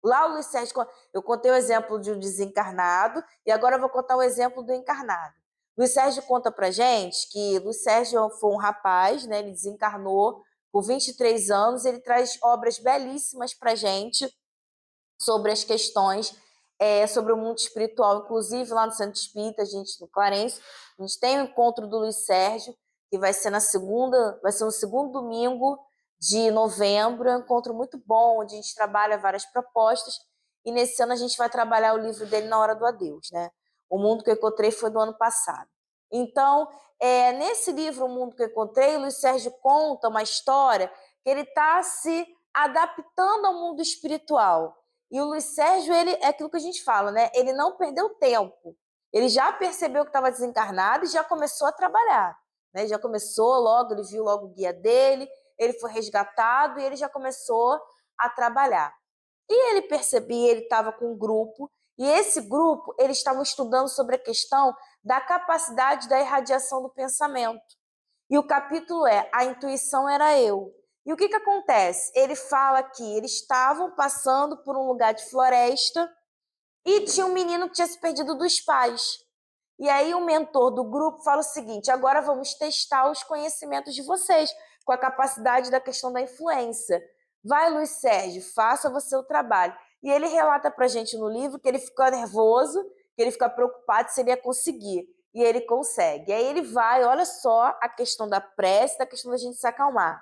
Lá o Luiz Sérgio, eu contei o exemplo de um desencarnado e agora eu vou contar o exemplo do encarnado. Luiz Sérgio conta pra gente que Luiz Sérgio foi um rapaz, né? Ele desencarnou com 23 anos, ele traz obras belíssimas pra gente sobre as questões sobre o mundo espiritual, inclusive lá no Centro Espírita, a gente no Clarence, a gente tem o encontro do Luiz Sérgio, que vai ser no segundo domingo de novembro, é um encontro muito bom, onde a gente trabalha várias propostas, e nesse ano a gente vai trabalhar o livro dele Na Hora do Adeus, né? O Mundo que eu Encontrei foi do ano passado. Então, nesse livro, O Mundo que eu Encontrei, o Luiz Sérgio conta uma história que ele está se adaptando ao mundo espiritual. E o Luiz Sérgio, ele é aquilo que a gente fala, né? Ele não perdeu tempo. Ele já percebeu que estava desencarnado e já começou a trabalhar. Né? Já começou logo, ele viu logo o guia dele, ele foi resgatado e ele já começou a trabalhar. E ele percebia, ele estava com um grupo, e esse grupo, eles estavam estudando sobre a questão da capacidade da irradiação do pensamento. E o capítulo é A Intuição Era Eu. E o que acontece? Ele fala que eles estavam passando por um lugar de floresta e tinha um menino que tinha se perdido dos pais. E aí o mentor do grupo fala o seguinte: agora vamos testar os conhecimentos de vocês com a capacidade da questão da influência. Vai, Luiz Sérgio, faça você o trabalho. E ele relata pra gente no livro que ele fica nervoso, que ele fica preocupado se ele ia conseguir. E ele consegue. E aí ele vai, olha só a questão da prece, da questão da gente se acalmar.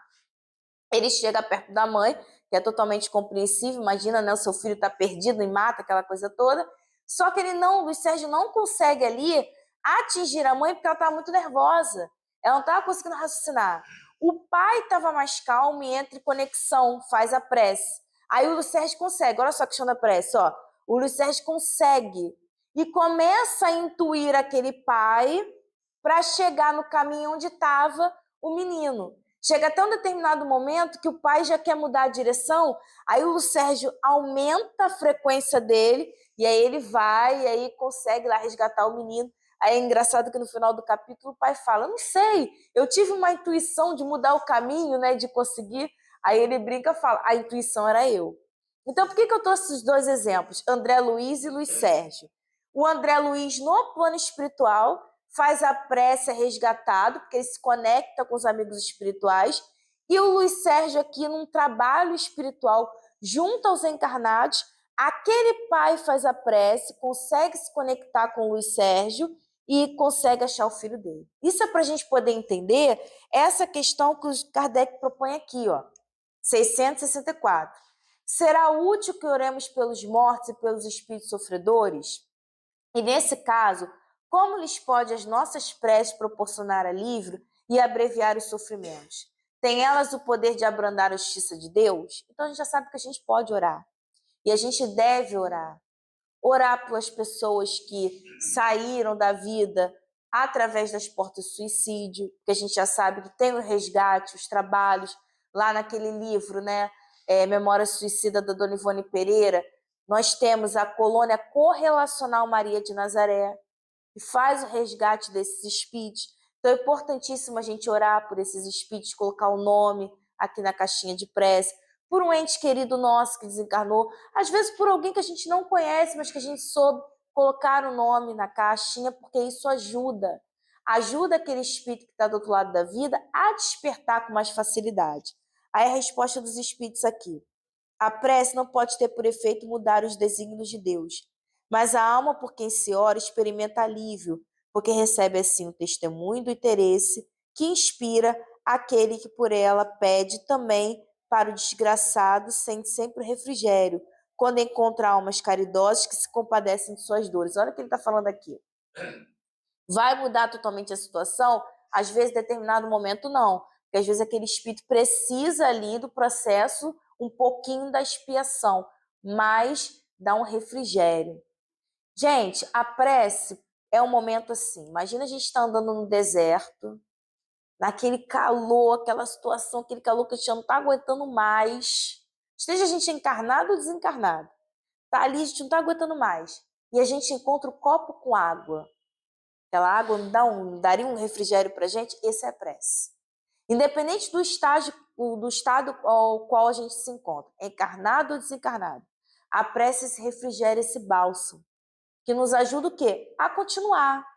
Ele chega perto da mãe, que é totalmente compreensível, imagina, né, o seu filho está perdido e mata, aquela coisa toda. Só que o Luiz Sérgio não consegue ali atingir a mãe porque ela estava muito nervosa. Ela não estava conseguindo raciocinar. O pai estava mais calmo e entra em conexão, faz a prece. Aí o Luiz Sérgio consegue, olha só a questão da prece, ó. O Luiz Sérgio consegue e começa a intuir aquele pai para chegar no caminho onde estava o menino. Chega até um determinado momento que o pai já quer mudar a direção, aí o Sérgio aumenta a frequência dele, e aí ele vai, e aí consegue lá resgatar o menino. Aí é engraçado que no final do capítulo o pai fala, não sei, eu tive uma intuição de mudar o caminho, né, de conseguir. Aí ele brinca e fala, a intuição era eu. Então por que eu trouxe esses dois exemplos, André Luiz e Luiz Sérgio? O André Luiz, no plano espiritual, faz a prece, é resgatado, porque ele se conecta com os amigos espirituais, e o Luiz Sérgio aqui num trabalho espiritual junto aos encarnados, aquele pai faz a prece, consegue se conectar com o Luiz Sérgio e consegue achar o filho dele. Isso é para a gente poder entender essa questão que o Kardec propõe aqui, ó, 664. Será útil que oremos pelos mortos e pelos espíritos sofredores? E nesse caso, como lhes pode as nossas preces proporcionar alívio e abreviar os sofrimentos? Tem elas o poder de abrandar a justiça de Deus? Então a gente já sabe que a gente pode orar. E a gente deve orar. Orar pelas pessoas que saíram da vida através das portas do suicídio, que a gente já sabe que tem o resgate, os trabalhos, lá naquele livro, né? Memória Suicida da Dona Ivone Pereira, nós temos a colônia correlacional Maria de Nazaré, que faz o resgate desses espíritos. Então é importantíssimo a gente orar por esses espíritos, colocar o nome aqui na caixinha de prece, por um ente querido nosso que desencarnou, às vezes por alguém que a gente não conhece, mas que a gente soube colocar o nome na caixinha, porque isso ajuda. Ajuda aquele espírito que está do outro lado da vida a despertar com mais facilidade. Aí a resposta dos espíritos aqui. A prece não pode ter por efeito mudar os desígnios de Deus, mas a alma por quem se ora experimenta alívio, porque recebe assim o testemunho do interesse que inspira aquele que por ela pede também para o desgraçado sente sempre refrigério, quando encontra almas caridosas que se compadecem de suas dores. Olha o que ele está falando aqui. Vai mudar totalmente a situação? Às vezes, em determinado momento, não. Porque às vezes aquele espírito precisa ali do processo, um pouquinho da expiação, mas dá um refrigério. Gente, a prece é um momento assim. Imagina a gente estar andando no deserto, naquele calor, aquela situação, aquele calor que a gente não está aguentando mais. Esteja a gente encarnado ou desencarnado. Tá ali, a gente não está aguentando mais. E a gente encontra o copo com água. Aquela água daria um refrigério para a gente. Esse é a prece. Independente do estado ao qual a gente se encontra, encarnado ou desencarnado, a prece se refrigera esse bálsamo, que nos ajuda o quê? A continuar,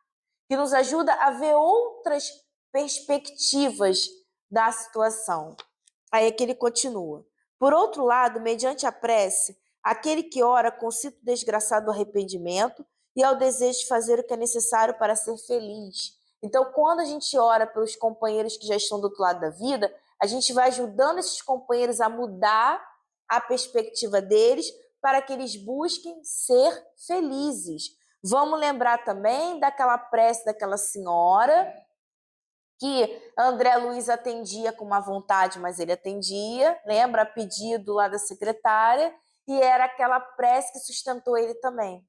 que nos ajuda a ver outras perspectivas da situação. Aí é que ele continua. Por outro lado, mediante a prece, aquele que ora concita o desgraçado ao arrependimento e ao desejo de fazer o que é necessário para ser feliz. Então, quando a gente ora pelos companheiros que já estão do outro lado da vida, a gente vai ajudando esses companheiros a mudar a perspectiva deles para que eles busquem ser felizes. Vamos lembrar também daquela prece daquela senhora que André Luiz atendia com má vontade, mas ele atendia, lembra? A pedido lá da secretária, e era aquela prece que sustentou ele também,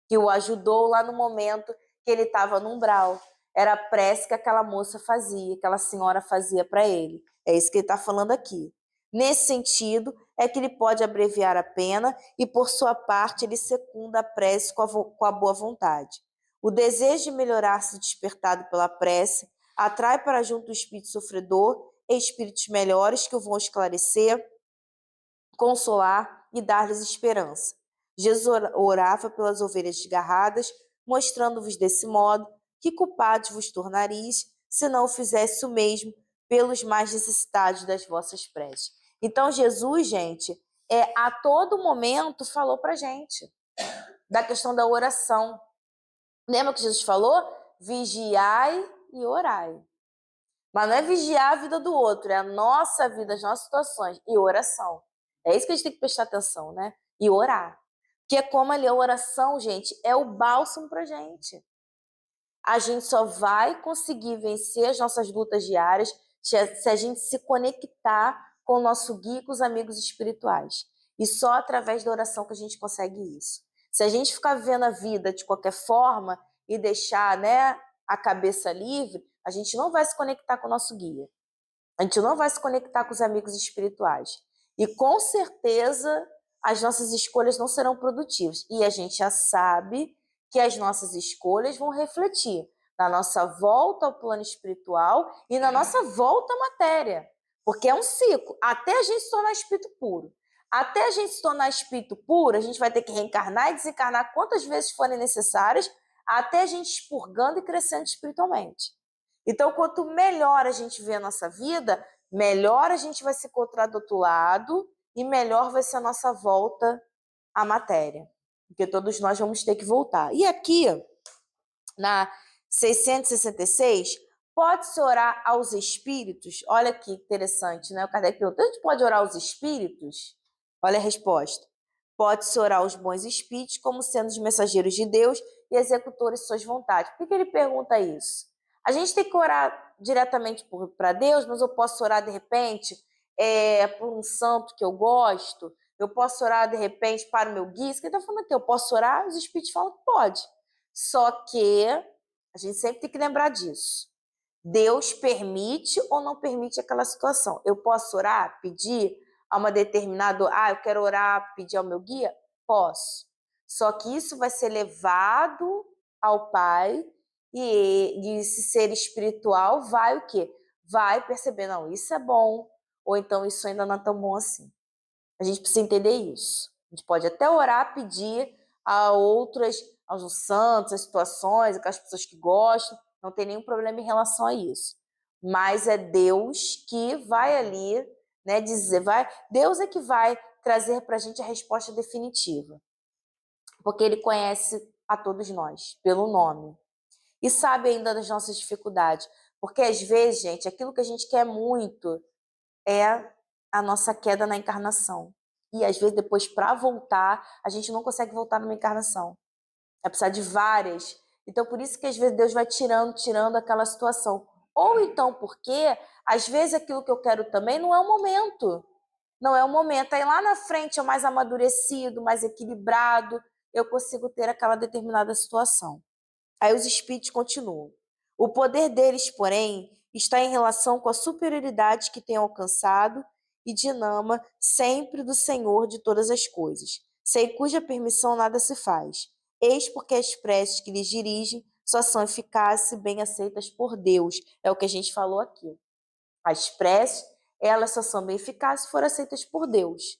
que o ajudou lá no momento que ele estava no umbral. Era a prece que aquela moça fazia, aquela senhora fazia para ele. É isso que ele está falando aqui. Nesse sentido, é que ele pode abreviar a pena e, por sua parte, ele secunda a prece com a boa vontade. O desejo de melhorar-se despertado pela prece atrai para junto do espírito sofredor espíritos melhores que o vão esclarecer, consolar e dar-lhes esperança. Jesus orava pelas ovelhas desgarradas, mostrando-vos desse modo que culpados vos tornareis, se não o fizesse o mesmo pelos mais necessitados das vossas preces. Então, Jesus, gente, a todo momento falou para gente da questão da oração. Lembra que Jesus falou? Vigiai e orai. Mas não é vigiar a vida do outro, é a nossa vida, as nossas situações. E oração. É isso que a gente tem que prestar atenção, né? E orar. Porque é como ali a oração, gente, é o bálsamo pra gente. A gente só vai conseguir vencer as nossas lutas diárias se a gente se conectar com o nosso guia e com os amigos espirituais. E só através da oração que a gente consegue isso. Se a gente ficar vivendo a vida de qualquer forma e deixar, né, a cabeça livre, a gente não vai se conectar com o nosso guia. A gente não vai se conectar com os amigos espirituais. E com certeza as nossas escolhas não serão produtivas. E a gente já sabe que as nossas escolhas vão refletir na nossa volta ao plano espiritual e na nossa volta à matéria. Porque é um ciclo. Até a gente se tornar espírito puro. Até a gente se tornar espírito puro, a gente vai ter que reencarnar e desencarnar quantas vezes forem necessárias, até a gente expurgando e crescendo espiritualmente. Então, quanto melhor a gente vê a nossa vida, melhor a gente vai se encontrar do outro lado e melhor vai ser a nossa volta à matéria. Porque todos nós vamos ter que voltar. E aqui, na 666, pode-se orar aos espíritos? Olha que interessante, né? O Kardec perguntou, a gente pode orar aos espíritos? Olha a resposta. Pode-se orar aos bons espíritos como sendo os mensageiros de Deus e executores de suas vontades. Por que ele pergunta isso? A gente tem que orar diretamente para Deus, mas eu posso orar de repente por um santo que eu gosto, eu posso orar de repente para o meu guia. Isso que ele está falando aqui, eu posso orar, os espíritos falam que pode. Só que a gente sempre tem que lembrar disso. Deus permite ou não permite aquela situação. Eu posso orar, pedir a uma determinada... eu quero orar, pedir ao meu guia? Posso. Só que isso vai ser levado ao Pai e esse ser espiritual vai o quê? Vai perceber, não, isso é bom, ou então isso ainda não é tão bom assim. A gente precisa entender isso. A gente pode até orar, pedir aos santos, as situações, aquelas pessoas que gostam, não tem nenhum problema em relação a isso. Mas é Deus que vai ali, né, Deus é que vai trazer para a gente a resposta definitiva. Porque Ele conhece a todos nós, pelo nome. E sabe ainda das nossas dificuldades. Porque às vezes, gente, aquilo que a gente quer muito é a nossa queda na encarnação. E às vezes depois, para voltar, a gente não consegue voltar numa encarnação. Vai precisar de várias. Então, por isso que às vezes Deus vai tirando aquela situação. Ou então porque, às vezes, aquilo que eu quero também não é o momento. Não é o momento. Aí lá na frente, eu mais amadurecido, mais equilibrado, eu consigo ter aquela determinada situação. Aí os espíritos continuam. O poder deles, porém, está em relação com a superioridade que têm alcançado e dinama sempre do Senhor de todas as coisas, sem cuja permissão nada se faz. Eis porque as preces que lhes dirigem só são eficazes e bem aceitas por Deus. É o que a gente falou aqui. As preces, elas só são bem eficazes se forem aceitas por Deus.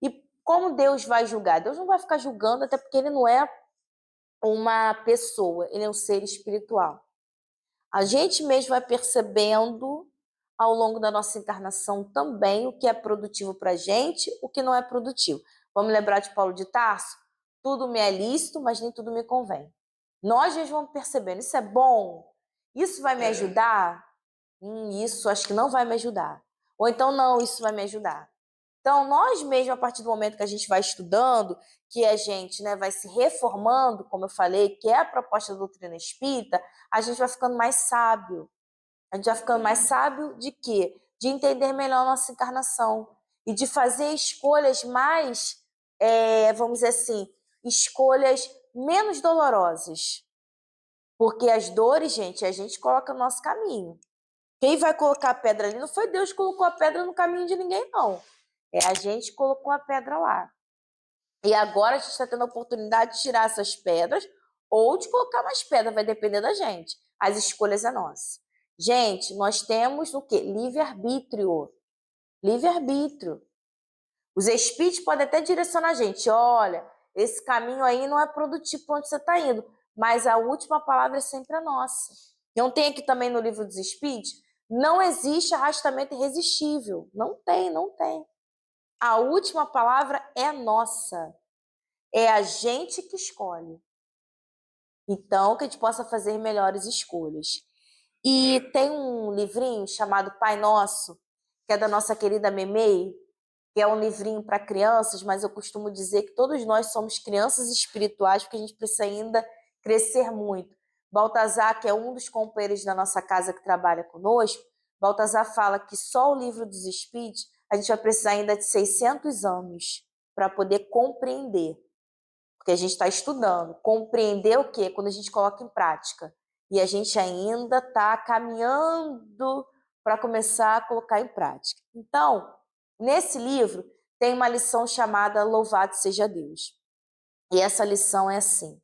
E como Deus vai julgar? Deus não vai ficar julgando, até porque ele não é uma pessoa, ele é um ser espiritual. A gente mesmo vai percebendo ao longo da nossa encarnação também o que é produtivo para a gente, o que não é produtivo. Vamos lembrar de Paulo de Tarso? Tudo me é lícito, mas nem tudo me convém. Nós mesmos vamos percebendo, isso é bom? Isso vai me ajudar? Isso acho que não vai me ajudar. Ou então, não, isso vai me ajudar. Então, nós mesmos, a partir do momento que a gente vai estudando, que a gente, né, vai se reformando, como eu falei, que é a proposta da doutrina espírita, a gente vai ficando mais sábio. A gente vai ficando mais sábio de quê? De entender melhor a nossa encarnação e de fazer escolhas mais, vamos dizer assim, escolhas menos dolorosas. Porque as dores, gente, a gente coloca no nosso caminho. Quem vai colocar a pedra ali não foi Deus que colocou a pedra no caminho de ninguém, não. É a gente que colocou a pedra lá. E agora a gente está tendo a oportunidade de tirar essas pedras ou de colocar mais pedras, vai depender da gente. As escolhas é nossa. Gente, nós temos o quê? Livre-arbítrio. Livre-arbítrio. Os espíritos podem até direcionar a gente. Olha, esse caminho aí não é produtivo para onde você está indo. Mas a última palavra é sempre a nossa. Não tem aqui também no livro dos espíritos? Não existe arrastamento irresistível. Não tem, não tem. A última palavra é nossa. É a gente que escolhe. Então, que a gente possa fazer melhores escolhas. E tem um livrinho chamado Pai Nosso, que é da nossa querida Memei, que é um livrinho para crianças, mas eu costumo dizer que todos nós somos crianças espirituais, porque a gente precisa ainda crescer muito. Baltazar, que é um dos companheiros da nossa casa que trabalha conosco, Baltazar fala que só o livro dos Espíritos a gente vai precisar ainda de 600 anos para poder compreender, porque a gente está estudando. Compreender o quê? Quando a gente coloca em prática. E a gente ainda está caminhando para começar a colocar em prática. Então, nesse livro, tem uma lição chamada Louvado Seja Deus. E essa lição é assim.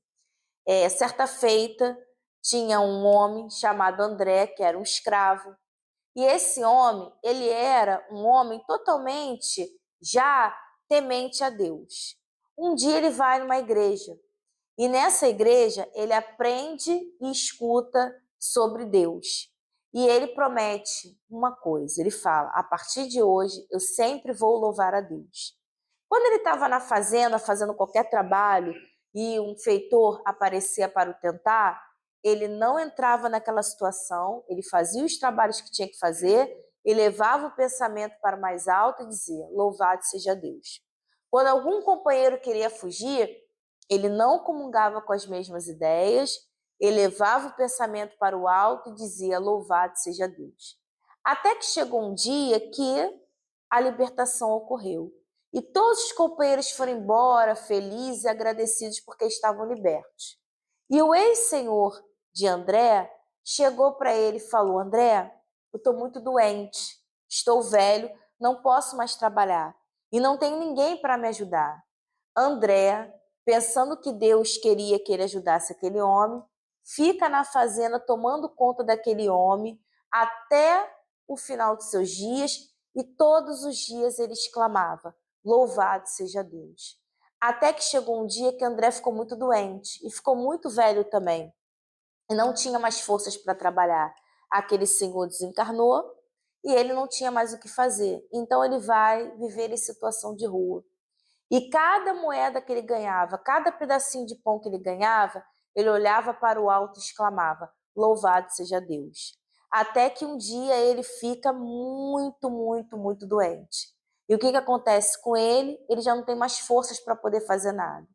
Certa feita, tinha um homem chamado André, que era um escravo. E esse homem, ele era um homem totalmente já temente a Deus. Um dia ele vai numa igreja. E nessa igreja, ele aprende e escuta sobre Deus. E ele promete uma coisa, ele fala, a partir de hoje, eu sempre vou louvar a Deus. Quando ele estava na fazenda, fazendo qualquer trabalho, e um feitor aparecia para o tentar, ele não entrava naquela situação, ele fazia os trabalhos que tinha que fazer, e levava o pensamento para o mais alto e dizia, louvado seja Deus. Quando algum companheiro queria fugir, ele não comungava com as mesmas ideias, elevava o pensamento para o alto e dizia, louvado seja Deus. Até que chegou um dia que a libertação ocorreu. E todos os companheiros foram embora, felizes e agradecidos porque estavam libertos. E o ex-senhor de André chegou para ele e falou, André, eu estou muito doente, estou velho, não posso mais trabalhar e não tenho ninguém para me ajudar. André, pensando que Deus queria que ele ajudasse aquele homem, fica na fazenda tomando conta daquele homem até o final de seus dias e todos os dias ele exclamava, louvado seja Deus. Até que chegou um dia que André ficou muito doente e ficou muito velho também e não tinha mais forças para trabalhar. Aquele senhor desencarnou e ele não tinha mais o que fazer. Então ele vai viver em situação de rua. E cada moeda que ele ganhava, cada pedacinho de pão que ele ganhava, ele olhava para o alto e exclamava, louvado seja Deus. Até que um dia ele fica muito, muito, muito doente. E o que acontece com ele? Ele já não tem mais forças para poder fazer nada.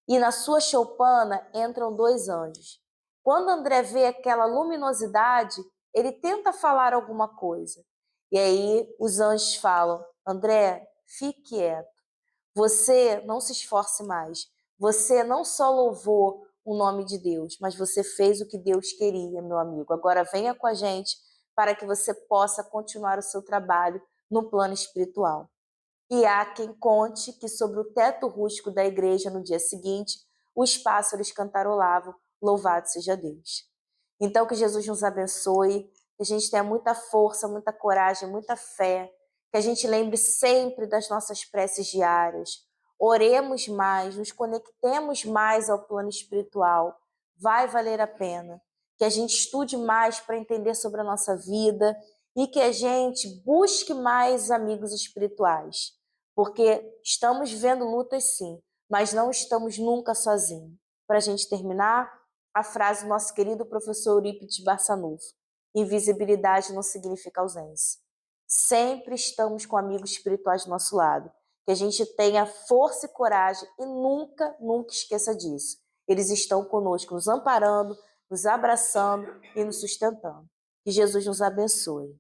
E na sua choupana entram 2 anjos. Quando André vê aquela luminosidade, ele tenta falar alguma coisa. E aí os anjos falam: André, fique quieto. Você não se esforce mais. Você não só louvou o nome de Deus, mas você fez o que Deus queria, meu amigo. Agora venha com a gente para que você possa continuar o seu trabalho no plano espiritual. E há quem conte que sobre o teto rústico da igreja no dia seguinte, os pássaros cantarolavam: Louvado seja Deus. Então que Jesus nos abençoe, que a gente tenha muita força, muita coragem, muita fé, que a gente lembre sempre das nossas preces diárias, oremos mais, nos conectemos mais ao plano espiritual, vai valer a pena. Que a gente estude mais para entender sobre a nossa vida e que a gente busque mais amigos espirituais, porque estamos vivendo lutas sim, mas não estamos nunca sozinhos. Para a gente terminar, a frase do nosso querido professor Eurípides Barçanufo: invisibilidade não significa ausência. Sempre estamos com amigos espirituais do nosso lado. Que a gente tenha força e coragem e nunca, nunca esqueça disso. Eles estão conosco, nos amparando, nos abraçando e nos sustentando. Que Jesus nos abençoe.